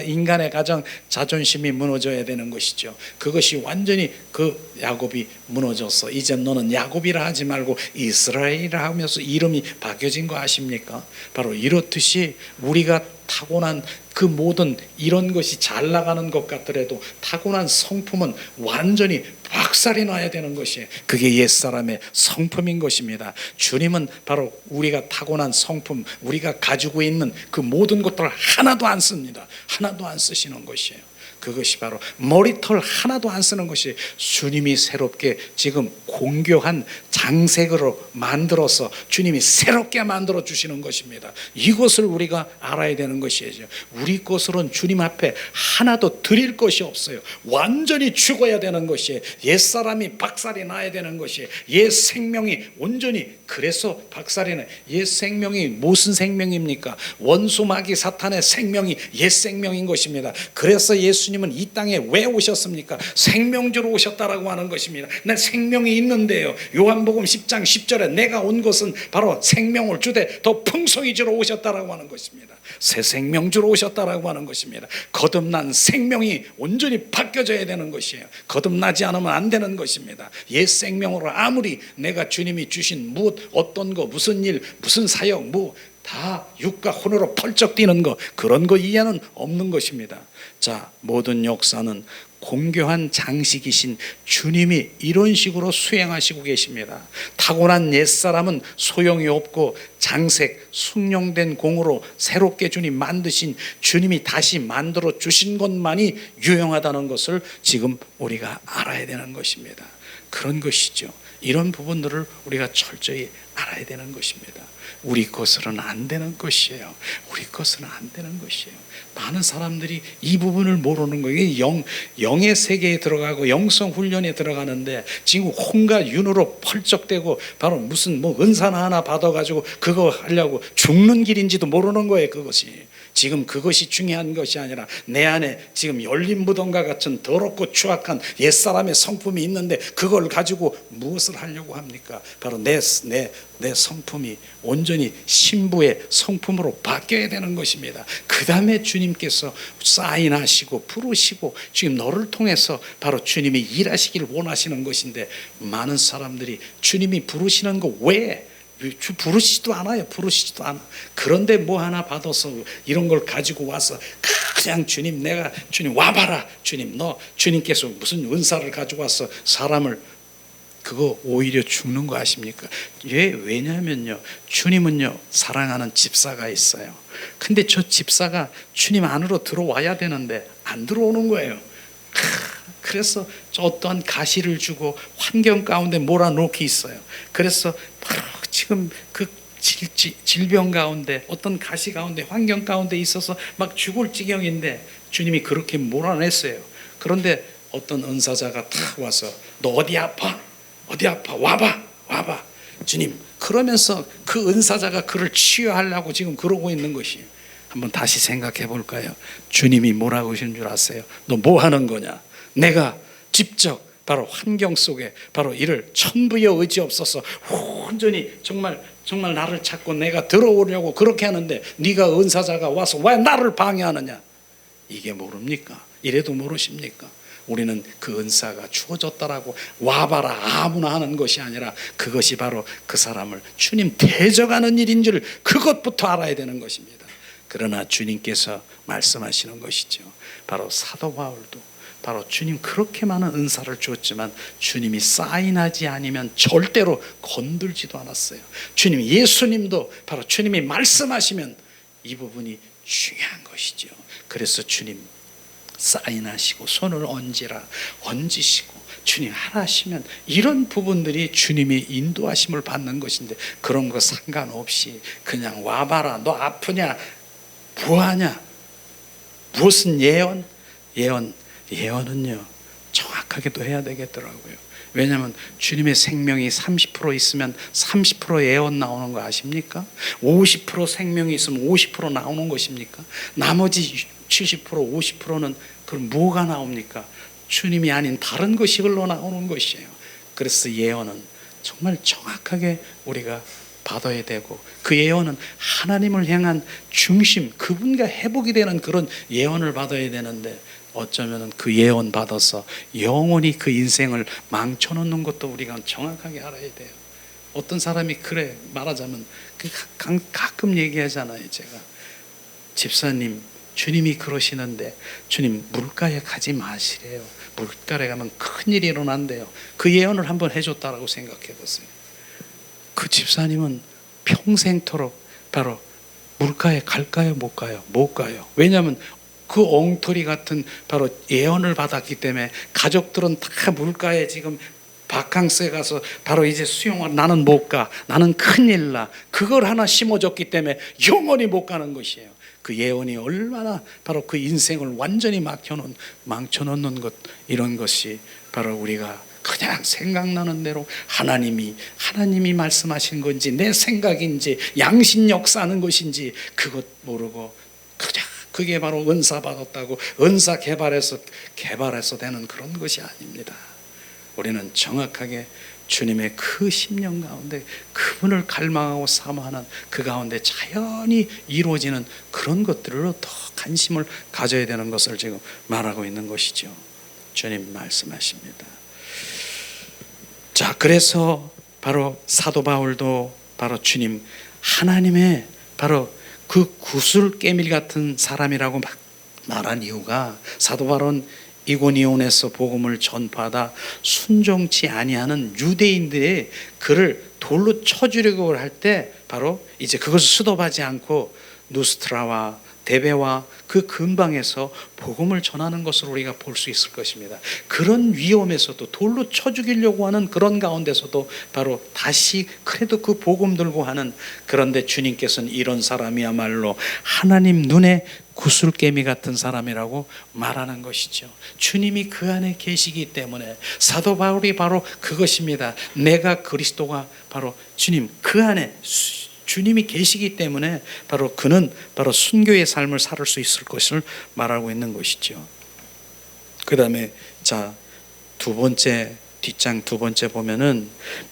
인간의 가장 자존심이 무너져야 되는 것이죠. 그것이 완전히 그 야곱이 무너졌어. 이제 너는 야곱이라 하지 말고 이스라엘이라 하면서 이름이 바뀌어진 거 아십니까? 바로 이렇듯이 우리가 타고난 그 모든 이런 것이 잘 나가는 것 같더라도 타고난 성품은 완전히 박살이 나야 되는 것이에요. 그게 옛사람의 성품인 것입니다. 주님은 바로 우리가 타고난 성품, 우리가 가지고 있는 그 모든 것들을 하나도 안 씁니다. 하나도 안 쓰시는 것이에요. 그것이 바로 머리털 하나도 안 쓰는 것이 주님이 새롭게 지금 공교한 장색으로 만들어서 주님이 새롭게 만들어 주시는 것입니다. 이것을 우리가 알아야 되는 것이죠. 우리 것으로는 주님 앞에 하나도 드릴 것이 없어요. 완전히 죽어야 되는 것이에요. 옛사람이 박살이 나야 되는 것이에요. 옛 생명이 온전히, 그래서 박살이 나요. 옛 생명이 무슨 생명입니까? 원수 마귀 사탄의 생명이 옛 생명인 것입니다. 그래서 예수님은 이 땅에 왜 오셨습니까? 생명주로 오셨다라고 하는 것입니다. 내 생명이 있는데요, 요한복음 10장 10절에 내가 온 것은 바로 생명을 주되 더 풍성히 주러 오셨다라고 하는 것입니다. 새 생명주로 오셨다라고 하는 것입니다. 거듭난 생명이 온전히 바뀌어져야 되는 것이에요. 거듭나지 않으면 안 되는 것입니다. 옛 생명으로 아무리 내가 주님이 주신 무엇, 어떤 거, 무슨 일, 무슨 사역, 다 육과 혼으로 펄쩍 뛰는 거, 그런 거 이해는 없는 것입니다. 자, 모든 역사는 공교한 장식이신 주님이 이런 식으로 수행하시고 계십니다. 타고난 옛사람은 소용이 없고 장색, 숙련된 공으로 새롭게 주님 만드신 주님이 다시 만들어 주신 것만이 유용하다는 것을 지금 우리가 알아야 되는 것입니다. 그런 것이죠. 이런 부분들을 우리가 철저히 알아야 되는 것입니다. 우리 것으로는 안 되는 것이에요. 우리 것은 안 되는 것이에요. 많은 사람들이 이 부분을 모르는 거예요. 영의 세계에 들어가고 영성 훈련에 들어가는데 지금 혼과 윤으로 펄쩍대고 바로 무슨 은사나 하나 받아가지고 그거 하려고 죽는 길인지도 모르는 거예요. 그것이 지금 그것이 중요한 것이 아니라 내 안에 지금 열린 무덤과 같은 더럽고 추악한 옛사람의 성품이 있는데 그걸 가지고 무엇을 하려고 합니까? 바로 내 성품이 온전히 신부의 성품으로 바뀌어야 되는 것입니다. 그 다음에 주님께서 사인하시고 부르시고 지금 너를 통해서 바로 주님이 일하시기를 원하시는 것인데, 많은 사람들이 주님이 부르시는 거 왜? 부르시지도 않아요. 부르시지도 않아. 그런데 뭐 하나 받아서 이런 걸 가지고 와서 그냥 주님, 내가 주님 와봐라. 주님, 너 주님께서 무슨 은사를 가지고 와서 사람을, 그거 오히려 죽는 거 아십니까? 왜냐하면요, 주님은요 사랑하는 집사가 있어요. 근데 저 집사가 주님 안으로 들어와야 되는데 안 들어오는 거예요. 그래서 저 어떠한 가시를 주고 환경 가운데 몰아넣기 있어요. 그래서 바로 지금 그 질병 가운데, 어떤 가시 가운데, 환경 가운데 있어서 막 죽을 지경인데 주님이 그렇게 몰아냈어요. 그런데 어떤 은사자가 탁 와서 너 어디 아파? 어디 아파? 와봐. 주님, 그러면서 그 은사자가 그를 치유하려고 지금 그러고 있는 것이에요. 한번 다시 생각해 볼까요? 주님이 뭐라고 하시는 줄 아세요? 너 뭐 하는 거냐? 내가 직접 바로 환경 속에 바로 이를 천부여 의지 없어서 온전히 정말 나를 찾고 내가 들어오려고 그렇게 하는데 네가 은사자가 와서 왜 나를 방해하느냐? 이게 모릅니까? 이래도 모르십니까? 우리는 그 은사가 주어졌다라고 와봐라 아무나 하는 것이 아니라 그것이 바로 그 사람을 주님 대적하는 일인 줄 그것부터 알아야 되는 것입니다. 그러나 주님께서 말씀하시는 것이죠. 바로 사도 바울도 바로 주님 그렇게 많은 은사를 주었지만 주님이 사인하지 않으면 절대로 건들지도 않았어요. 주님, 예수님도 바로 주님이 말씀하시면 이 부분이 중요한 것이죠. 그래서 주님 사인하시고 손을 얹으시고 주님 하시면 이런 부분들이 주님이 인도하심을 받는 것인데, 그런 거 상관없이 그냥 와봐라, 너 아프냐, 뭐하냐, 무슨 예언은요 정확하게도 해야 되겠더라고요. 왜냐하면 주님의 생명이 30% 있으면 30% 예언 나오는 거 아십니까? 50% 생명이 있으면 50% 나오는 것입니까? 나머지 70% 50%는 그럼 뭐가 나옵니까? 주님이 아닌 다른 것이 흘러나오는 것이에요. 그래서 예언은 정말 정확하게 우리가 받아야 되고, 그 예언은 하나님을 향한 중심, 그분과 회복이 되는 그런 예언을 받아야 되는데, 어쩌면 그 예언 받아서 영원히 그 인생을 망쳐놓는 것도 우리가 정확하게 알아야 돼요. 어떤 사람이 그래 말하자면 가끔 얘기하잖아요. 제가 집사님, 주님이 그러시는데 주님 물가에 가지 마시래요. 물가에 가면 큰일이 일어난대요. 그 예언을 한번 해줬다라고 생각해 보세요. 그 집사님은 평생토록 바로 물가에 갈까요? 못 가요? 못 가요. 왜냐하면 그 엉터리 같은 바로 예언을 받았기 때문에 가족들은 다 물가에 지금 바캉스에 가서 바로 이제 수영을 나는 못 가. 나는 큰일 나. 그걸 하나 심어줬기 때문에 영원히 못 가는 것이에요. 그 예언이 얼마나 바로 그 인생을 완전히 망쳐놓는 것, 이런 것이 바로 우리가 그냥 생각나는 대로 하나님이 말씀하신 건지 내 생각인지 양심력 사는 것인지 그것 모르고 그냥 그게 바로 은사 받았다고 은사 개발해서 되는 그런 것이 아닙니다. 우리는 정확하게 주님의 그 심령 가운데 그분을 갈망하고 사모하는 그 가운데 자연히 이루어지는 그런 것들로 더 관심을 가져야 되는 것을 지금 말하고 있는 것이죠. 주님 말씀하십니다. 자, 그래서 바로 사도 바울도 바로 주님 하나님의 바로 그 구슬깨밀 같은 사람이라고 말한 이유가, 사도 바울은 이고니온에서 복음을 전파하다 순종치 아니하는 유대인들의 그를 돌로 쳐주려고 할 때 바로 이제 그것을 수도하지 않고 누스트라와 데베와 그 근방에서 복음을 전하는 것을 우리가 볼 수 있을 것입니다. 그런 위험에서도 돌로 쳐 죽이려고 하는 그런 가운데서도 바로 다시 그래도 그 복음 들고 하는, 그런데 주님께서는 이런 사람이야말로 하나님 눈에 구슬개미 같은 사람이라고 말하는 것이죠. 주님이 그 안에 계시기 때문에 사도 바울이 바로 그것입니다. 내가 그리스도가 바로 주님 그 안에 주님이 계시기 때문에 바로 그는 바로 순교의 삶을 살 수 있을 것을 말하고 있는 것이죠. 그 다음에 자, 뒷장 두 번째 보면은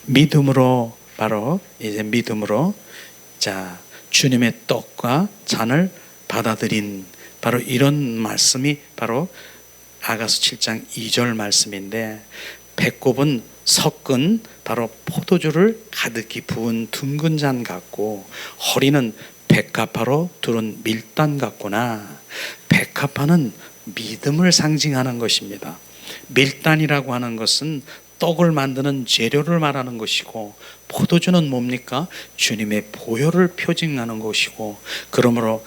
믿음으로, 바로 이제 믿음으로 자 주님의 떡과 잔을 받아들인, 바로 이런 말씀이 바로 아가서 7장 2절 말씀인데, 배꼽은 섞은 바로 포도주를 가득히 부은 둥근 잔 같고 허리는 백합화로 두른 밀단 같구나. 백합화는 믿음을 상징하는 것입니다. 밀단이라고 하는 것은 떡을 만드는 재료를 말하는 것이고, 포도주는 뭡니까? 주님의 보혈을 표징하는 것이고, 그러므로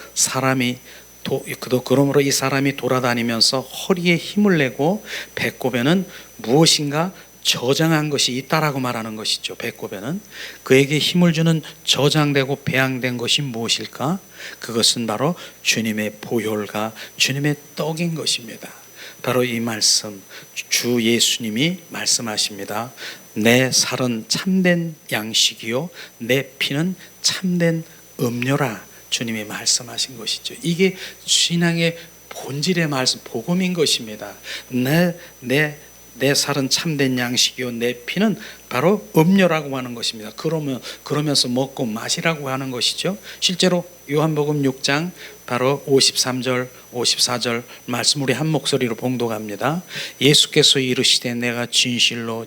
이 사람이 돌아다니면서 허리에 힘을 내고 배꼽에는 무엇인가 저장한 것이 있다라고 말하는 것이죠. 배꼽에는 그에게 힘을 주는 저장되고 배양된 것이 무엇일까? 그것은 바로 주님의 보혈과 주님의 떡인 것입니다. 바로 이 말씀, 주 예수님이 말씀하십니다. 내 살은 참된 양식이요 내 피는 참된 음료라. 주님이 말씀하신 것이죠. 이게 신앙의 본질의 말씀, 복음인 것입니다. 내 살은 참된 양식이요 내 피는 바로 음료라고 하는 것입니다. 그러면서 먹고 마시라고 하는 것이죠. 실제로 요한복음 6장 바로 53절 54절 말씀 우리 한 목소리로 봉독합니다. 예수께서 이르시되 내가 진실로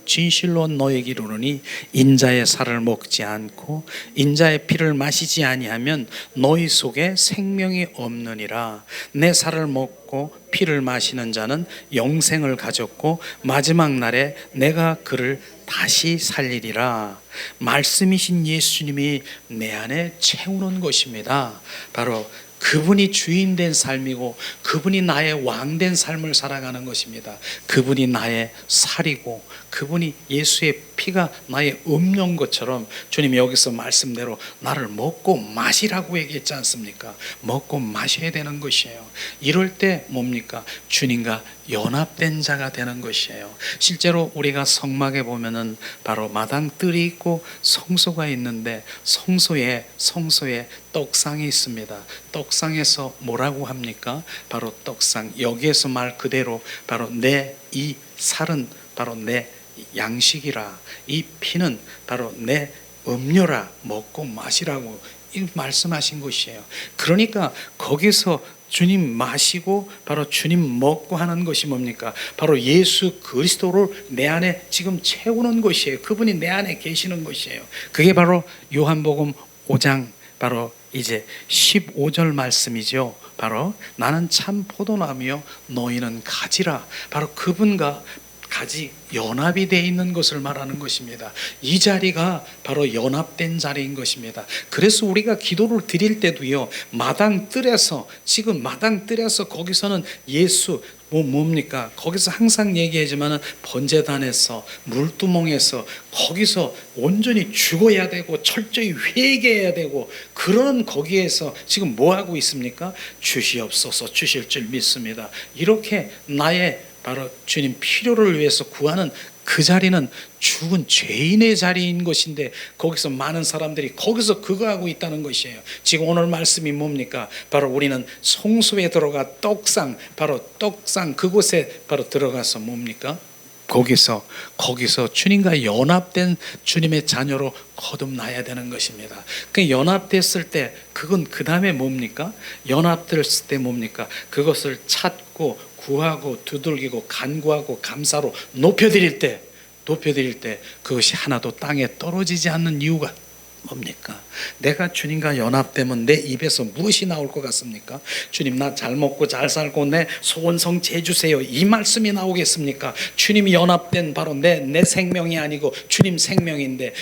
너에게 이르노니 인자의 살을 먹지 않고 인자의 피를 마시지 아니하면 너희 속에 생명이 없느니라. 내 살을 먹고 피를 마시는 자는 영생을 가졌고 마지막 날에 내가 그를 다시 살리리라. 말씀이신 예수님이 내 안에 채우는 것입니다. 바로 그분이 주인된 삶이고 그분이 나의 왕된 삶을 살아가는 것입니다. 그분이 나의 살이고 그분이 예수의 피가 나의 음료인 것처럼 주님이 여기서 말씀대로 나를 먹고 마시라고 얘기했지 않습니까? 먹고 마셔야 되는 것이에요. 이럴 때 뭡니까? 주님과 연합된 자가 되는 것이에요. 실제로 우리가 성막에 보면은 바로 마당뜰이 있고 성소가 있는데 성소에 떡상이 있습니다. 떡상에서 뭐라고 합니까? 바로 떡상. 여기에서 말 그대로 바로 내 이 살은 바로 내 양식이라, 이 피는 바로 내 음료라, 먹고 마시라고 말씀하신 것이에요. 그러니까 거기서 주님 마시고 바로 주님 먹고 하는 것이 뭡니까? 바로 예수 그리스도를 내 안에 지금 채우는 것이에요. 그분이 내 안에 계시는 것이에요. 그게 바로 요한복음 5장 바로 이제 15절 말씀이죠. 바로 나는 참 포도나무요 너희는 가지라. 바로 그분과 가지 연합이 되어 있는 것을 말하는 것입니다. 이 자리가 바로 연합된 자리인 것입니다. 그래서 우리가 기도를 드릴 때도요, 마당 뜰에서, 지금 마당 뜰에서 거기서는 예수 뭡니까? 거기서 항상 얘기하지만은 번제단에서, 물두멍에서, 거기서 온전히 죽어야 되고 철저히 회개해야 되고, 그런 거기에서 지금 뭐 하고 있습니까? 주시옵소서, 주실 줄 믿습니다. 이렇게 나의 바로 주님 필요를 위해서 구하는 그 자리는 죽은 죄인의 자리인 것인데, 거기서 많은 사람들이 거기서 그거 하고 있다는 것이에요. 지금 오늘 말씀이 뭡니까? 바로 우리는 성소에 들어가 떡상, 바로 떡상 그곳에 바로 들어가서 뭡니까? 거기서 주님과 연합된 주님의 자녀로 거듭나야 되는 것입니다. 그 연합됐을 때 그건 그 다음에 뭡니까? 연합됐을 때 뭡니까? 그것을 찾고 구하고 두들기고 간구하고 감사로 높여드릴 때 그것이 하나도 땅에 떨어지지 않는 이유가 뭡니까? 내가 주님과 연합되면 내 입에서 무엇이 나올 것 같습니까? 주님, 나 잘 먹고 잘 살고 내 소원성 재주세요, 이 말씀이 나오겠습니까? 주님이 연합된 바로 내 생명이 아니고 주님 생명인데,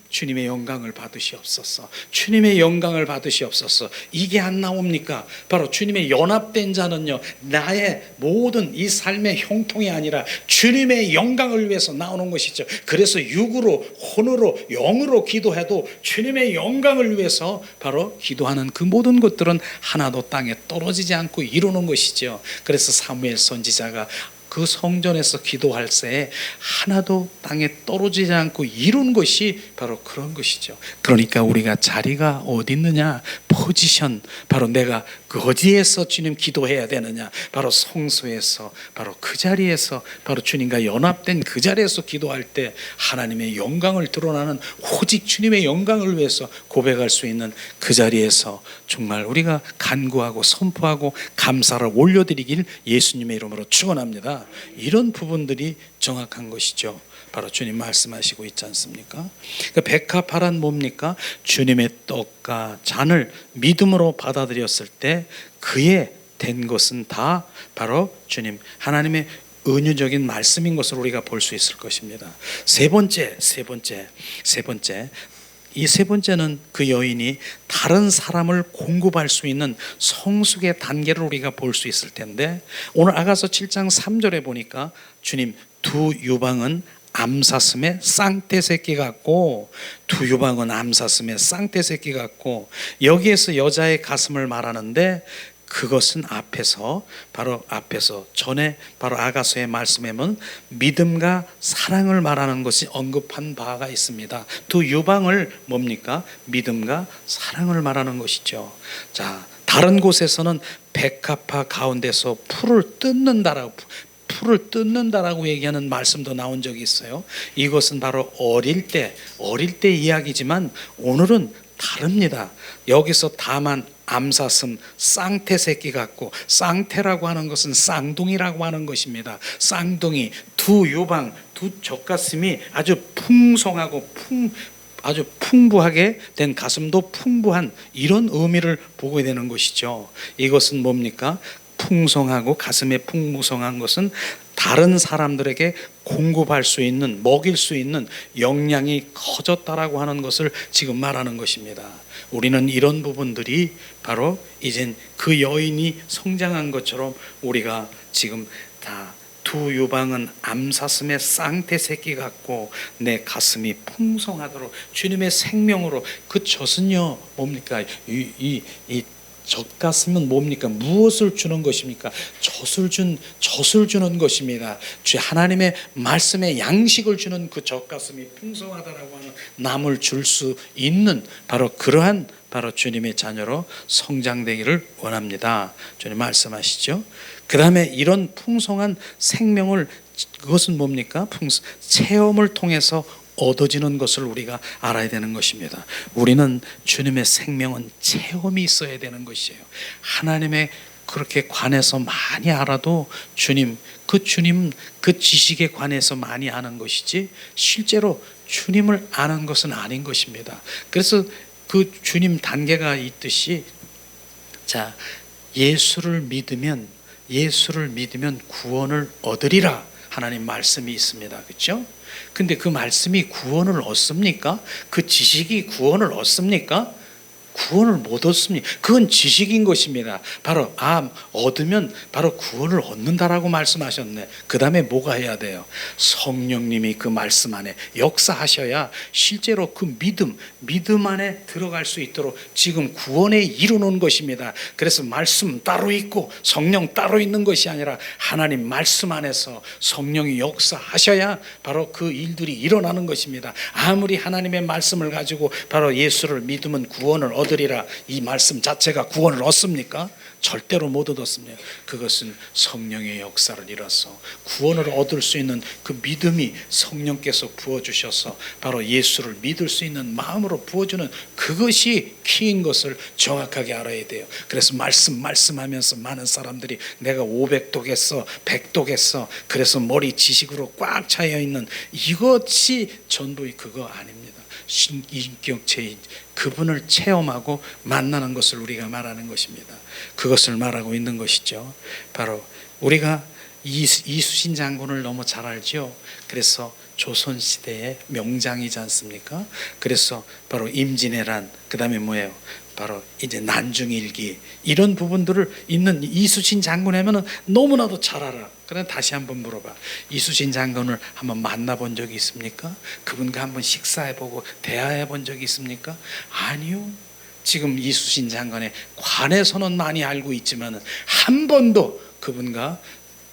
주님의 영광을 받으시옵소서, 주님의 영광을 받으시옵소서, 이게 안 나옵니까? 바로 주님의 연합된 자는요, 나의 모든 이 삶의 형통이 아니라 주님의 영광을 위해서 나오는 것이죠. 그래서 육으로, 혼으로, 영으로 기도해도 주님의 영광을 위해서 바로 기도하는 그 모든 것들은 하나도 땅에 떨어지지 않고 이루는 것이죠. 그래서 사무엘 선지자가 그 성전에서 기도할 때에 하나도 땅에 떨어지지 않고 이룬 것이 바로 그런 것이죠. 그러니까 우리가 자리가 어디 있느냐, 포지션, 바로 내가 그 어디에서 주님 기도해야 되느냐, 바로 성소에서, 바로 그 자리에서, 바로 주님과 연합된 그 자리에서 기도할 때 하나님의 영광을 드러나는, 오직 주님의 영광을 위해서 고백할 수 있는 그 자리에서 정말 우리가 간구하고 선포하고 감사를 올려드리길 예수님의 이름으로 축원합니다. 이런 부분들이 정확한 것이죠. 바로 주님 말씀하시고 있지 않습니까? 그러니까 백합화란 뭡니까? 주님의 떡과 잔을 믿음으로 받아들였을 때 그에 된 것은 다 바로 주님 하나님의 은유적인 말씀인 것을 우리가 볼 수 있을 것입니다. 세 번째, 이 세 번째는 그 여인이 다른 사람을 공급할 수 있는 성숙의 단계를 우리가 볼 수 있을 텐데, 오늘 아가서 7장 3절에 보니까 주님, 두 유방은 암사슴의 쌍떼 새끼 같고, 두 유방은 암사슴의 쌍떼 새끼 같고, 여기에서 여자의 가슴을 말하는데 그것은 바로 앞에서 전에 바로 아가서의 말씀에 보면 믿음과 사랑을 말하는 것이 언급한 바가 있습니다. 두 유방을 뭡니까? 믿음과 사랑을 말하는 것이죠. 자, 다른 곳에서는 백합화 가운데서 풀을 뜯는다라고 얘기하는 말씀도 나온 적이 있어요. 이것은 바로 어릴 때 이야기지만 오늘은 다릅니다. 여기서 다만 암사슴 쌍태 새끼 같고, 쌍태라고 하는 것은 쌍둥이라고 하는 것입니다. 쌍둥이, 두 유방, 두 젖가슴이 아주 풍성하고 아주 풍부하게 된 가슴도 풍부한 이런 의미를 보게 되는 것이죠. 이것은 뭡니까? 풍성하고 가슴에 풍성한 것은 다른 사람들에게 공급할 수 있는, 먹일 수 있는 역량이 커졌다라고 하는 것을 지금 말하는 것입니다. 우리는 이런 부분들이 바로 이젠 그 여인이 성장한 것처럼 우리가 지금 다 두 유방은 암사슴의 쌍태 새끼 같고 내 가슴이 풍성하도록 주님의 생명으로, 그 젖은요 뭡니까? 이 젖가슴은 뭡니까? 무엇을 주는 것입니까? 젖을 주는 것입니다. 주 하나님의 말씀에 양식을 주는 그 젖가슴이 풍성하다라고 하는 남을 줄 수 있는 바로 그러한 바로 주님의 자녀로 성장되기를 원합니다. 주님 말씀하시죠. 그 다음에 이런 풍성한 생명을, 그것은 뭡니까? 체험을 통해서 얻어지는 것을 우리가 알아야 되는 것입니다. 우리는 주님의 생명은 체험이 있어야 되는 것이에요. 하나님의 그렇게 관해서 많이 알아도 주님 그 지식에 관해서 많이 아는 것이지 실제로 주님을 아는 것은 아닌 것입니다. 그래서 그 주님 단계가 있듯이, 자, 예수를 믿으면 구원을 얻으리라 하나님 말씀이 있습니다. 그렇죠? 근데 그 말씀이 구원을 얻습니까? 그 지식이 구원을 얻습니까? 구원을 못 얻습니다. 그건 지식인 것입니다. 바로 얻으면 바로 구원을 얻는다라고 말씀하셨네. 그 다음에 뭐가 해야 돼요? 성령님이 그 말씀 안에 역사하셔야 실제로 그 믿음 안에 들어갈 수 있도록 지금 구원에 이루는 것입니다. 그래서 말씀 따로 있고 성령 따로 있는 것이 아니라 하나님 말씀 안에서 성령이 역사하셔야 바로 그 일들이 일어나는 것입니다. 아무리 하나님의 말씀을 가지고 바로 예수를 믿으면 구원을 얻으리라, 이 말씀 자체가 구원을 얻습니까? 절대로 못 얻었습니다. 그것은 성령의 역사를 이뤄서 구원을 얻을 수 있는 그 믿음이 성령께서 부어주셔서 바로 예수를 믿을 수 있는 마음으로 부어주는 그것이 키인 것을 정확하게 알아야 돼요. 그래서 말씀하면서 많은 사람들이 내가 500독했어 100독했어 그래서 머리 지식으로 꽉 차여 있는 이것이 전부의 그거 아닙니다. 신인격체인 그분을 체험하고 만나는 것을 우리가 말하는 것입니다. 그것을 말하고 있는 것이죠. 바로 우리가 이수신 장군을 너무 잘 알죠. 그래서 조선시대의 명장이지 않습니까? 그래서 바로 임진왜란, 그 다음에 뭐예요? 바로 이제 난중일기, 이런 부분들을 있는 이수신 장군 하면은 너무나도 잘 알아. 그런데 다시 한번 물어봐. 이수신 장군을 한번 만나본 적이 있습니까? 그분과 한번 식사해보고 대화해본 적이 있습니까? 아니요. 지금 이수신 장군에 관해서는 많이 알고 있지만 한 번도 그분과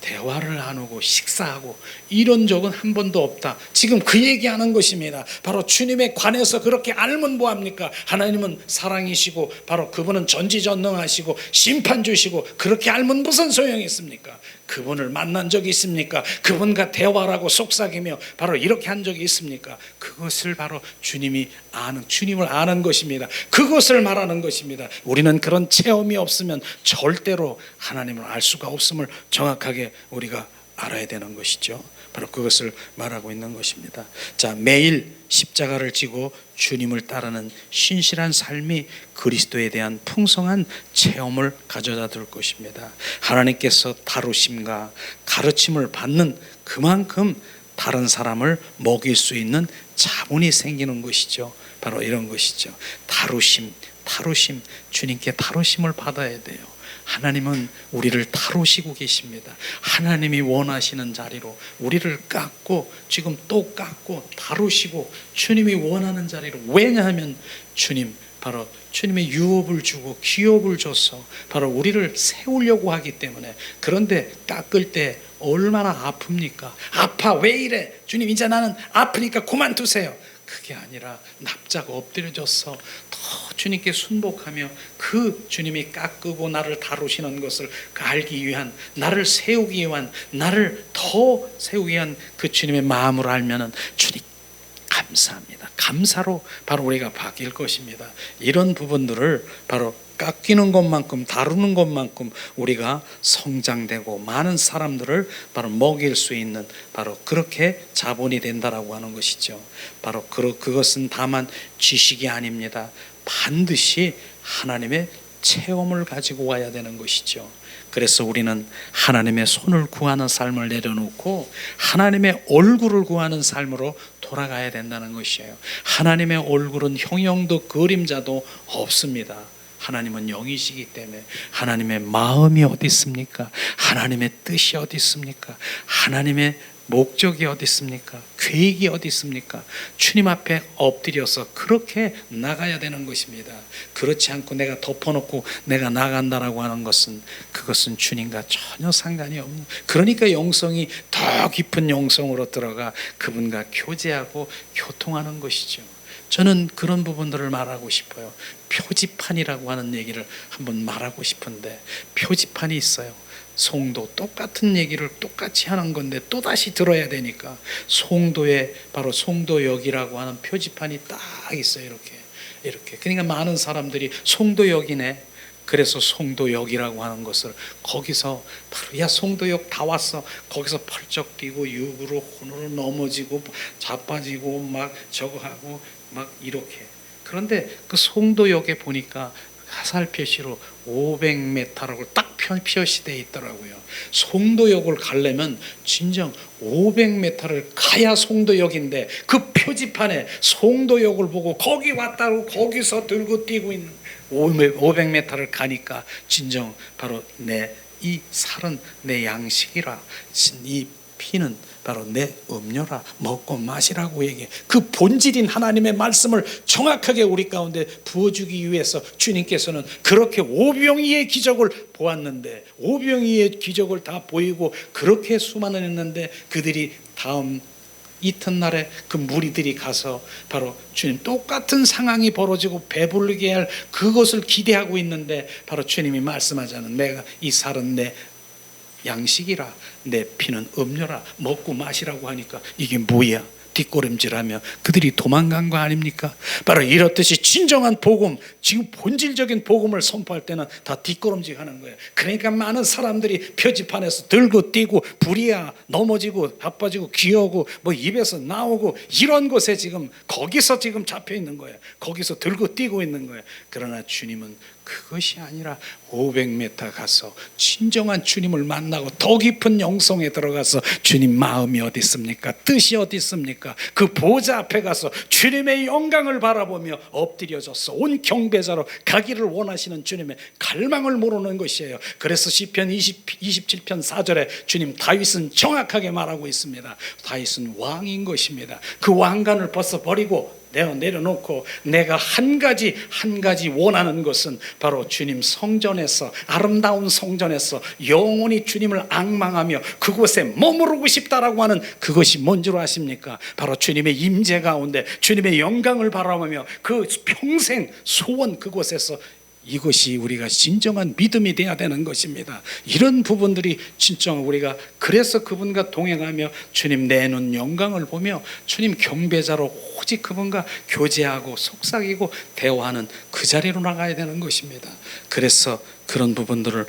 대화를 나누고 식사하고 이런 적은 한 번도 없다. 지금 그 얘기하는 것입니다. 바로 주님에 관해서 그렇게 알면 뭐합니까? 하나님은 사랑이시고 바로 그분은 전지전능하시고 심판주시고 그렇게 알면 무슨 소용이 있습니까? 그분을 만난 적이 있습니까? 그분과 대화라고 속삭이며 바로 이렇게 한 적이 있습니까? 그것을 바로 주님을 아는 것입니다. 그것을 말하는 것입니다. 우리는 그런 체험이 없으면 절대로 하나님을 알 수가 없음을 정확하게 우리가 알아야 되는 것이죠. 바로 그것을 말하고 있는 것입니다. 자, 매일 십자가를 지고 주님을 따르는 신실한 삶이 그리스도에 대한 풍성한 체험을 가져다 줄 것입니다. 하나님께서 다루심과 가르침을 받는 그만큼 다른 사람을 먹일 수 있는 자본이 생기는 것이죠. 바로 이런 것이죠. 다루심, 주님께 다루심을 받아야 돼요. 하나님은 우리를 다루시고 계십니다. 하나님이 원하시는 자리로 우리를 깎고 지금 또 깎고 다루시고 주님이 원하는 자리로, 왜냐하면 바로 주님의 유업을 주고 기업을 줘서 바로 우리를 세우려고 하기 때문에. 그런데 깎을 때 얼마나 아픕니까? 아파, 왜 이래? 주님 이제 나는 아프니까 그만두세요. 그게 아니라 납작 엎드려져서 더 주님께 순복하며 그 주님이 깎고 나를 다루시는 것을 알기 위한, 나를 세우기 위한, 나를 더 세우기 위한 그 주님의 마음을 알면은 주님 감사합니다. 감사로 바로 우리가 바뀔 것입니다. 이런 부분들을 바로 깎이는 것만큼, 다루는 것만큼 우리가 성장되고 많은 사람들을 바로 먹일 수 있는 바로 그렇게 자본이 된다라고 하는 것이죠. 바로 그것은 다만 지식이 아닙니다. 반드시 하나님의 체험을 가지고 와야 되는 것이죠. 그래서 우리는 하나님의 손을 구하는 삶을 내려놓고 하나님의 얼굴을 구하는 삶으로 돌아가야 된다는 것이에요. 하나님의 얼굴은 형용도 그림자도 없습니다. 하나님은 영이시기 때문에 하나님의 마음이 어디 있습니까? 하나님의 뜻이 어디 있습니까? 하나님의 목적이 어디 있습니까? 계획이 어디 있습니까? 주님 앞에 엎드려서 그렇게 나가야 되는 것입니다. 그렇지 않고 내가 덮어놓고 내가 나간다라고 하는 것은 그것은 주님과 전혀 상관이 없는, 그러니까 영성이 더 깊은 영성으로 들어가 그분과 교제하고 교통하는 것이죠. 저는 그런 부분들을 말하고 싶어요. 표지판이라고 하는 얘기를 한번 말하고 싶은데, 표지판이 있어요. 송도, 똑같은 얘기를 똑같이 하는 건데 또다시 들어야 되니까 송도에 바로 송도역이라고 하는 표지판이 딱 있어요. 이렇게. 그러니까 많은 사람들이 송도역이네, 그래서 송도역이라고 하는 것을 거기서 바로 야 송도역 다 왔어, 거기서 펄쩍 뛰고 육으로 혼으로 넘어지고 자빠지고 막 저거 하고 막 이렇게. 그런데 그 송도역에 보니까 화살 표시로 500m라고 딱 표시되어 있더라고요. 송도역을 가려면 진정 500m를 가야 송도역인데 그 표지판에 송도역을 보고 거기 왔다고 거기서 들고 뛰고 있는 500m를 가니까 진정 바로 이 살은 내 양식이라, 이 피는 바로 내 음료라, 먹고 마시라고 얘기해. 그 본질인 하나님의 말씀을 정확하게 우리 가운데 부어주기 위해서 주님께서는 그렇게 오병이의 기적을 보았는데, 오병이의 기적을 다 보이고 그렇게 수많은 했는데, 그들이 다음 이튿날에 그 무리들이 가서 바로 주님 똑같은 상황이 벌어지고 배부르게 할 그것을 기대하고 있는데, 바로 주님이 말씀하자는 내가 이 살은 내 양식이라, 내 피는 음료라, 먹고 마시라고 하니까 이게 뭐야? 뒷걸음질하며 그들이 도망간 거 아닙니까? 바로 이렇듯이 진정한 복음, 지금 본질적인 복음을 선포할 때는 다 뒷걸음질하는 거예요. 그러니까 많은 사람들이 표지판에서 들고 뛰고 불이야 넘어지고 바빠지고 기어고 뭐 입에서 나오고 이런 곳에 지금 거기서 지금 잡혀 있는 거예요. 거기서 들고 뛰고 있는 거예요. 그러나 주님은 그것이 아니라 500m 가서 진정한 주님을 만나고 더 깊은 영성에 들어가서 주님 마음이 어디 있습니까? 뜻이 어디 있습니까? 그 보좌 앞에 가서 주님의 영광을 바라보며 엎드려져서 온 경배자로 가기를 원하시는 주님의 갈망을 모르는 것이에요. 그래서 시편 27편 4절에 주님 다윗은 정확하게 말하고 있습니다. 다윗은 왕인 것입니다. 그 왕관을 벗어버리고 내려놓고 내가 한 가지 원하는 것은 바로 주님 성전에서, 아름다운 성전에서 영원히 주님을 앙망하며 그곳에 머무르고 싶다라고 하는 그것이 뭔 줄 아십니까? 바로 주님의 임재 가운데 주님의 영광을 바라보며 그 평생 소원 그곳에서, 이것이 우리가 진정한 믿음이 돼야 되는 것입니다. 이런 부분들이 진정 우리가, 그래서 그분과 동행하며 주님 내놓은 영광을 보며 주님 경배자로 오직 그분과 교제하고 속삭이고 대화하는 그 자리로 나가야 되는 것입니다. 그래서 그런 부분들을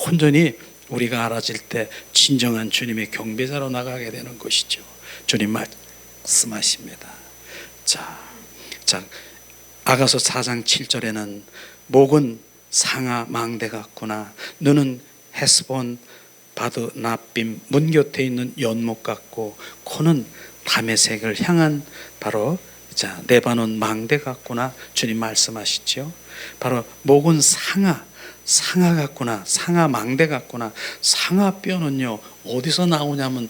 온전히 우리가 알아질 때 진정한 주님의 경배자로 나가게 되는 것이죠. 주님 말씀하십니다. 자, 아가서 4장 7절에는 목은 상아 망대 같구나, 눈은 헤스본 바드 납빔 문 곁에 있는 연못 같고, 코는 다메섹을 향한 바로 레바논 망대 같구나. 주님 말씀하시죠. 바로 목은 상아 같구나, 상아 망대 같구나. 상아 뼈는요 어디서 나오냐면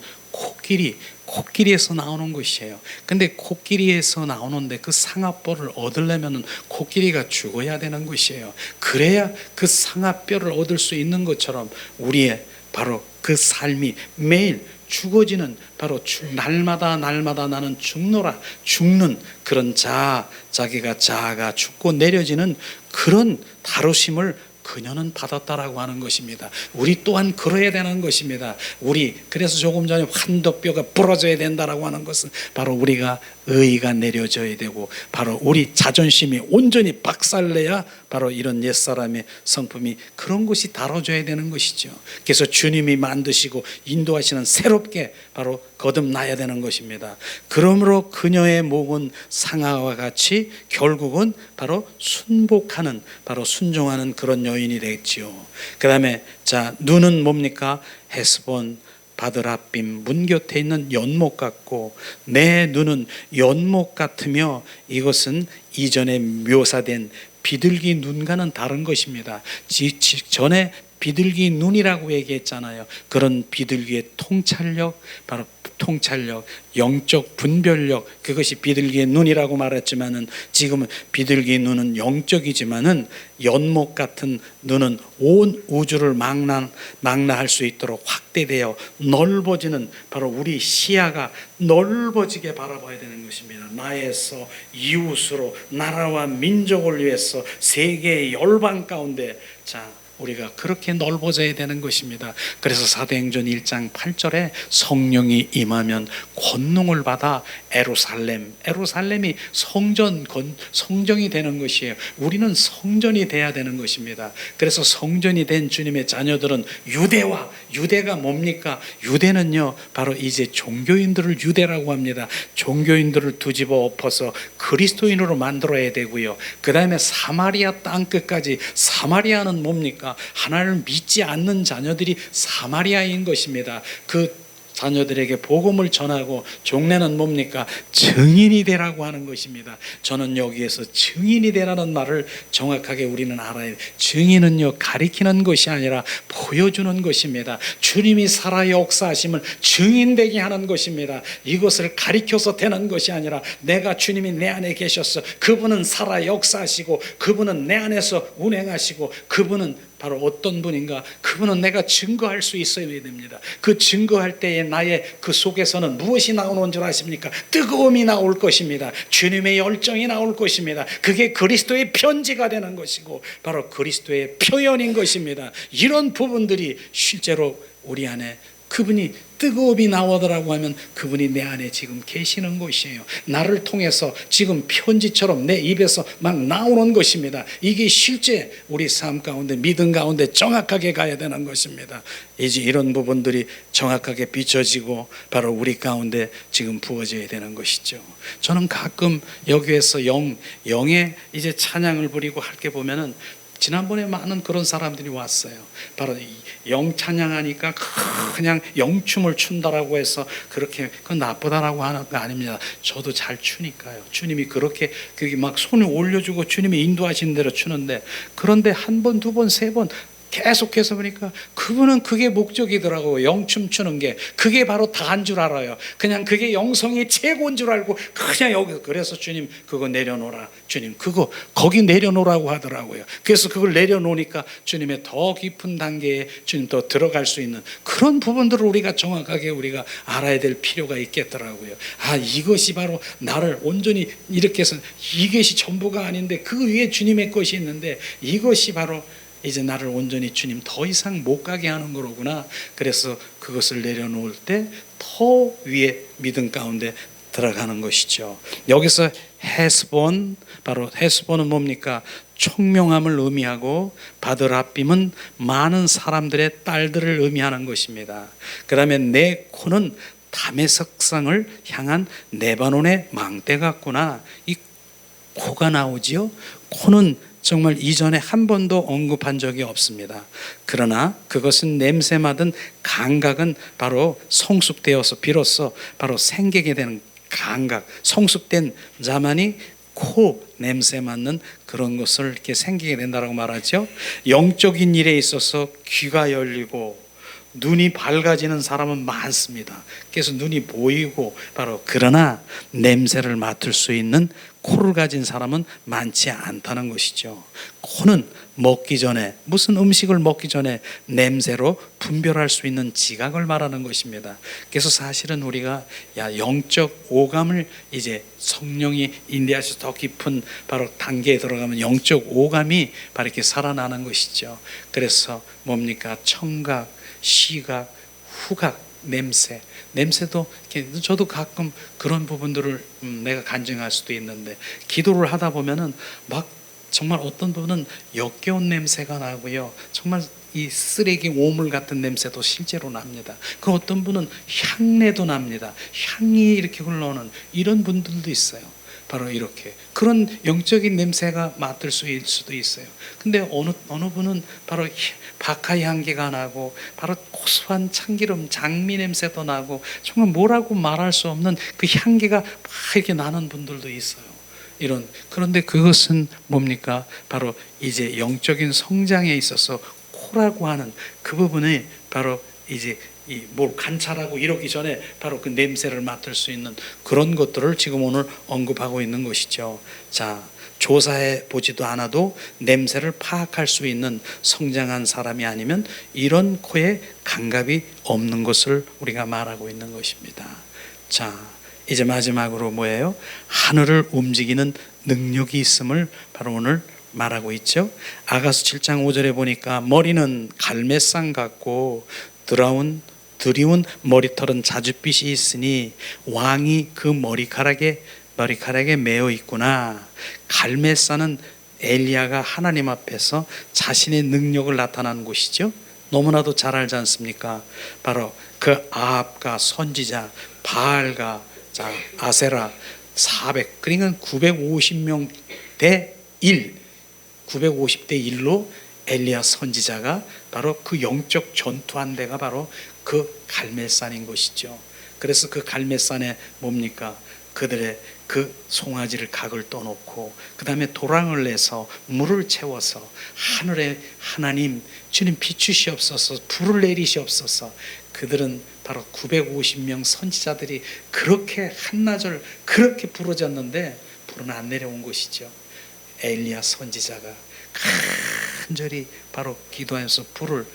코끼리에서 나오는 것이에요. 근데 코끼리에서 나오는데 그 상아뼈를 얻으려면 코끼리가 죽어야 되는 것이에요. 그래야 그 상아뼈를 얻을 수 있는 것처럼 우리의 바로 그 삶이 매일 죽어지는, 바로 날마다 나는 죽는 그런 자기가 자아가 죽고 내려지는 그런 다루심을 그녀는 받았다라고 하는 것입니다. 우리 또한 그러해야 되는 것입니다. 그래서 조금 전에 환도뼈가 부러져야 된다라고 하는 것은 바로 우리가 의의가 내려져야 되고, 바로 우리 자존심이 온전히 박살내야 바로 이런 옛사람의 성품이 그런 것이 다뤄져야 되는 것이죠. 그래서 주님이 만드시고 인도하시는 새롭게 바로 거듭나야 되는 것입니다. 그러므로 그녀의 목은 상아와 같이 결국은 바로 순복하는, 바로 순종하는 그런 여인이 되겠지요. 그 다음에 눈은 뭡니까? 헤스본 바드라빔 문 곁에 있는 연못 같고, 내 눈은 연못 같으며, 이것은 이전에 묘사된 비둘기 눈과는 다른 것입니다. 전에 비둘기 눈이라고 얘기했잖아요. 그런 비둘기의 통찰력, 바로 통찰력, 영적 분별력, 그것이 비둘기의 눈이라고 말했지만은 지금은 비둘기 눈은 영적이지만은 연못 같은 눈은 온 우주를 망라할 수 있도록 확대되어 넓어지는, 바로 우리 시야가 넓어지게 바라봐야 되는 것입니다. 나에서 이웃으로 나라와 민족을 위해서 세계의 열방 가운데 우리가 그렇게 넓어져야 되는 것입니다. 그래서 사도행전 1장 8절에 성령이 임하면 권능을 받아 에루살렘이 성전이 되는 것이에요. 우리는 성전이 돼야 되는 것입니다. 그래서 성전이 된 주님의 자녀들은 유대가 뭡니까? 유대는요 바로 이제 종교인들을 유대라고 합니다. 종교인들을 뒤집어 엎어서 그리스도인으로 만들어야 되고요. 그 다음에 사마리아 땅끝까지. 사마리아는 뭡니까? 하나님을 믿지 않는 자녀들이 사마리아인 것입니다. 그 자녀들에게 복음을 전하고 종례는 뭡니까? 증인이 되라고 하는 것입니다. 저는 여기에서 증인이 되라는 말을 정확하게 우리는 알아야 돼요. 증인은요 가리키는 것이 아니라 보여주는 것입니다. 주님이 살아 역사하심을 증인되게 하는 것입니다. 이것을 가리켜서 되는 것이 아니라 내가 주님이 내 안에 계셔서 그분은 살아 역사하시고 그분은 내 안에서 운행하시고 그분은 바로 어떤 분인가? 그분은 내가 증거할 수 있어야 됩니다. 그 증거할 때에 나의 그 속에서는 무엇이 나오는 줄 아십니까? 뜨거움이 나올 것입니다. 주님의 열정이 나올 것입니다. 그게 그리스도의 편지가 되는 것이고 바로 그리스도의 표현인 것입니다. 이런 부분들이 실제로 우리 안에 그분이 뜨거움이 나오더라고 하면 그분이 내 안에 지금 계시는 것이에요. 나를 통해서 지금 편지처럼 내 입에서 막 나오는 것입니다. 이게 실제 우리 삶 가운데 믿음 가운데 정확하게 가야 되는 것입니다. 이제 이런 부분들이 정확하게 비춰지고 바로 우리 가운데 지금 부어져야 되는 것이죠. 저는 가끔 여기에서 영의 이제 찬양을 부리고 할 게 보면은 지난번에 많은 그런 사람들이 왔어요. 바로 영 찬양하니까 그냥 영춤을 춘다라고 해서 그렇게 그건 나쁘다라고 하는 거 아닙니다. 저도 잘 추니까요. 주님이 그렇게 막 손을 올려주고 주님이 인도하시는 대로 추는데 그런데 한 번, 두 번, 세 번 계속해서 보니까 그분은 그게 목적이더라고요. 영춤 추는 게 그게 바로 다한 줄 알아요. 그냥 그게 영성이 최고인 줄 알고 그냥 여기서 그래서 주님 그거 내려놓으라. 주님 그거 거기 내려놓으라고 하더라고요. 그래서 그걸 내려놓으니까 주님의 더 깊은 단계에 주님 또 들어갈 수 있는 그런 부분들을 우리가 정확하게 우리가 알아야 될 필요가 있겠더라고요. 이것이 바로 나를 온전히 이렇게 해서 이것이 전부가 아닌데 그 위에 주님의 것이 있는데 이것이 바로 이제 나를 온전히 주님 더 이상 못 가게 하는 거로구나. 그래서 그것을 내려놓을 때 더 위에 믿음 가운데 들어가는 것이죠. 여기서 헤스본, 바로 헤스본은 뭡니까? 총명함을 의미하고 바드라빔은 많은 사람들의 딸들을 의미하는 것입니다. 그 다음에 네코는 다메섹성을 향한 레바논의 망대 같구나. 이 코가 나오지요. 코는 정말 이전에 한 번도 언급한 적이 없습니다. 그러나 그것은 냄새 맡은 감각은 바로 성숙되어서 비로소 바로 생기게 되는 감각, 성숙된 자만이 코 냄새 맡는 그런 것을 이렇게 생기게 된다고 말하죠. 영적인 일에 있어서 귀가 열리고 눈이 밝아지는 사람은 많습니다. 그래서 눈이 보이고 바로 그러나 냄새를 맡을 수 있는 코를 가진 사람은 많지 않다는 것이죠. 코는 먹기 전에 무슨 음식을 먹기 전에 냄새로 분별할 수 있는 지각을 말하는 것입니다. 그래서 사실은 우리가 영적 오감을 이제 성령이 인도하셔서 더 깊은 바로 단계에 들어가면 영적 오감이 바로 이렇게 살아나는 것이죠. 그래서 뭡니까? 청각, 시각, 후각, 냄새도 저도 가끔 그런 부분들을 내가 간증할 수도 있는데 기도를 하다 보면은 막 정말 어떤 분은 역겨운 냄새가 나고요. 정말 이 쓰레기 오물 같은 냄새도 실제로 납니다. 그 어떤 분은 향내도 납니다. 향이 이렇게 흘러오는 이런 분들도 있어요. 바로 이렇게 그런 영적인 냄새가 맡을 수도 있어요. 근데 어느 분은 바로 박하 향기가 나고 바로 고소한 참기름 장미 냄새도 나고 정말 뭐라고 말할 수 없는 그 향기가 막 이렇게 나는 분들도 있어요. 그런데 그것은 뭡니까? 바로 이제 영적인 성장에 있어서 코라고 하는 그 부분이 바로 이제 뭘 관찰하고 이러기 전에 바로 그 냄새를 맡을 수 있는 그런 것들을 지금 오늘 언급하고 있는 것이죠. 자, 조사해 보지도 않아도 냄새를 파악할 수 있는 성장한 사람이 아니면 이런 코에 감각이 없는 것을 우리가 말하고 있는 것입니다. 자, 이제 마지막으로 뭐예요? 하늘을 움직이는 능력이 있음을 바로 오늘 말하고 있죠. 아가서 7장 5절에 보니까 머리는 갈매상 같고 드리운 머리털은 자줏빛이 있으니 왕이 그 머리카락에 매어 있구나. 갈매산은 엘리야가 하나님 앞에서 자신의 능력을 나타나는 곳이죠. 너무나도 잘 알지 않습니까? 바로 그 아합과 선지자 바알과 아세라 400, 그러니까 950명 대 1, 950대 1로 엘리야 선지자가 바로 그 영적 전투한 데가 바로 그 갈멜산인 것이죠. 그래서 그 갈멜산에 뭡니까? 그들의 그 송아지를 각을 떠놓고 그 다음에 도랑을 내서 물을 채워서 하늘에 하나님 주님 비추시옵소서, 불을 내리시옵소서. 그들은 바로 950명 선지자들이 그렇게 한나절 그렇게 부르짖었는데 불은 안 내려온 것이죠. 엘리야 선지자가 간절히 바로 기도하면서 불을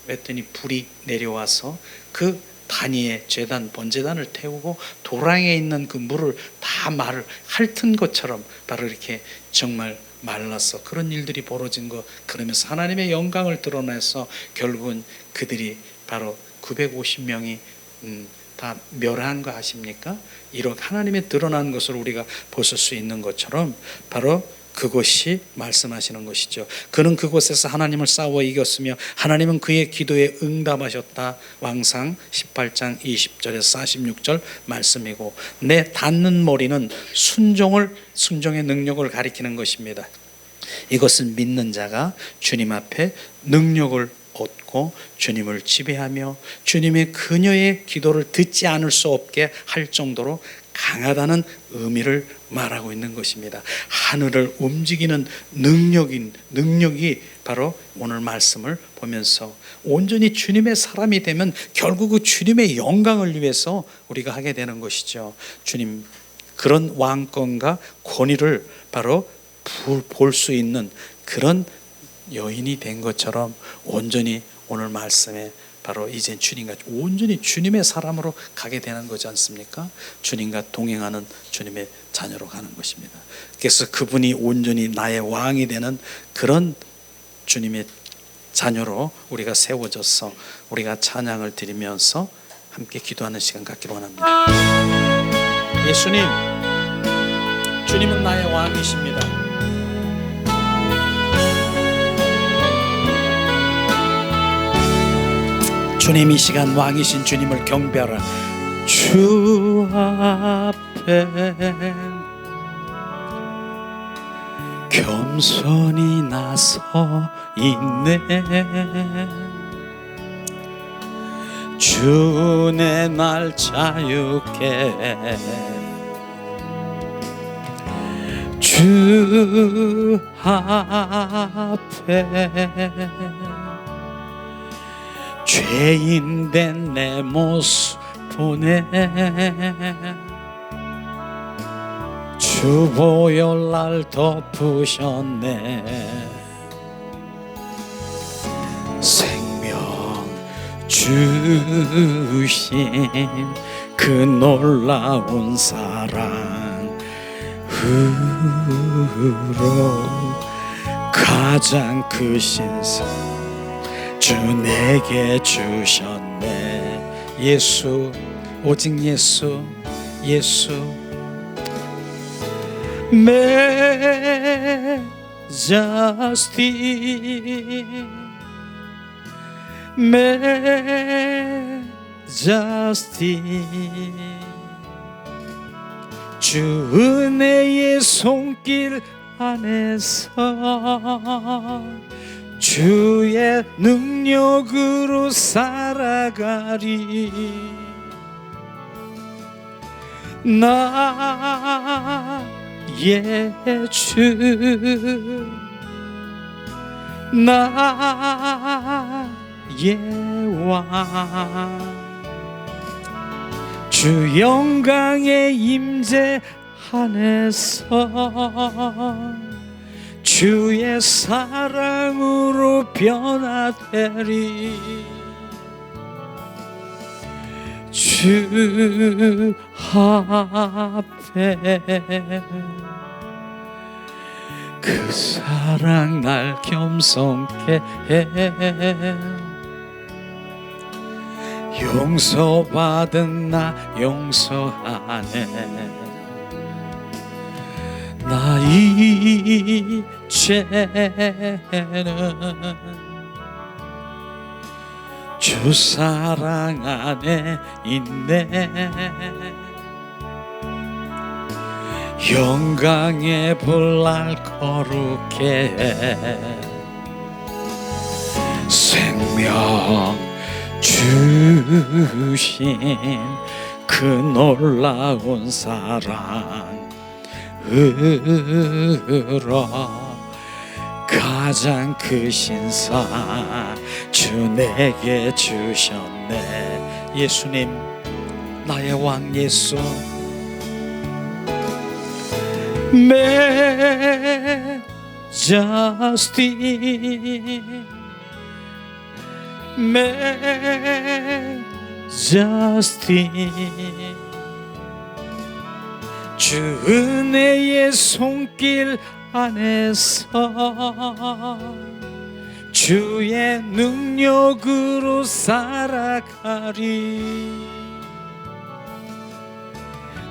맺더니 불이 내려와서 그 단위의 제단 번제단을 태우고 도랑에 있는 그 물을 다 말을 핥은 것처럼 바로 이렇게 정말 말라서 그런 일들이 벌어진 것. 그러면서 하나님의 영광을 드러내서 결국은 그들이 바로 950명이 다 멸한 거 아십니까? 이렇게 하나님의 드러난 것을 우리가 보실 수 있는 것처럼 바로 그것이 말씀하시는 것이죠. 그는 그곳에서 하나님을 싸워 이겼으며 하나님은 그의 기도에 응답하셨다. 왕상 18장 20절에서 46절 말씀이고, 내 닿는 머리는 순종의 능력을 가리키는 것입니다. 이것은 믿는 자가 주님 앞에 능력을 얻고 주님을 지배하며 주님의 그녀의 기도를 듣지 않을 수 없게 할 정도로 강하다는 의미를 말하고 있는 것입니다. 하늘을 움직이는 능력이 바로 오늘 말씀을 보면서 온전히 주님의 사람이 되면 결국 그 주님의 영광을 위해서 우리가 하게 되는 것이죠. 주님 그런 왕권과 권위를 바로 볼 수 있는 그런 여인이 된 것처럼 온전히 오늘 말씀에 바로 이제 주님과 온전히 주님의 사람으로 가게 되는 거지 않습니까? 주님과 동행하는 주님의 자녀로 가는 것입니다. 그래서 그분이 온전히 나의 왕이 되는 그런 주님의 자녀로 우리가 세워져서 우리가 찬양을 드리면서 함께 기도하는 시간 갖기로 원합니다. 예수님, 주님은 나의 왕이십니다. 주님, 이 시간 왕이신 주님을 경배하라. 주 앞에 겸손히 나서 있네. 주 내 날 자유케 주 앞에 죄인 된 내 모습 보내. 주 보혈 날 덮으셨네. 생명 주신 그 놀라운 사랑으로 가장 크신 사랑 주 내게 주셨네. 예수, 오직 예수, 예수. Majesty, Majesty. 주 은혜의 손길 안에서 주의 능력으로 살아가리. 나의 주, 나의 왕, 주 영광의 임재 안에서 주의 사랑으로 변화되리. 주 앞에 그 사랑 날 겸손케 해. 용서받은 나 용서하네. 나 이제는 주 사랑 안에 있네. 영광의 불날 거룩해. 생명 주신 그 놀라운 사랑으로 가장 크신 사 주 내게 주셨네. 예수님 나의 왕 예수, Majesty, Majesty, 주 은혜의 손길 안에서 주의 능력으로 살아가리.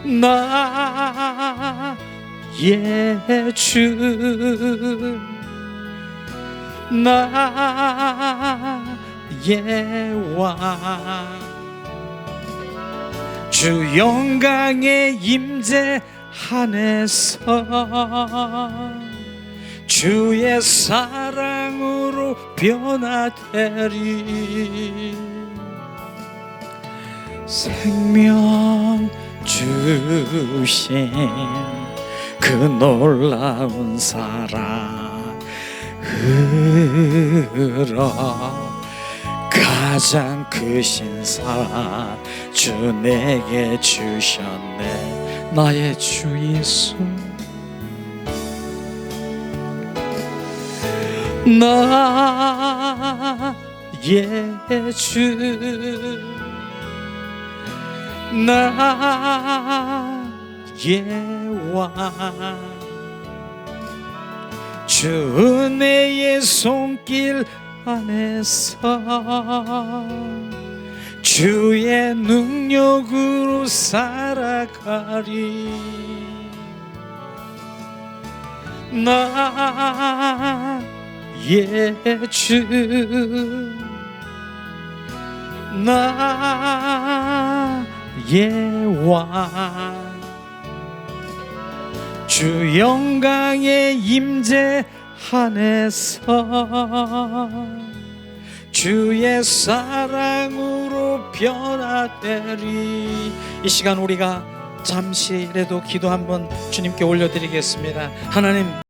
나의 주, 나의 왕, 주 영광의 임재 안에서 주의 사랑으로 변화되리. 생명 주신 그 놀라운 사랑으로 가장 크신 사랑 주 내게 주셨네. 나의 주 예수, 나의 주, 나의 왕, 주 은혜의 손길 안에서 주의 능력으로 살아가리. 나의 주, 나의 왕, 주 영광의 임재 안에서 주의 사랑으로 변화되리. 이 시간 우리가 잠시라도 기도 한번 주님께 올려드리겠습니다. 하나님,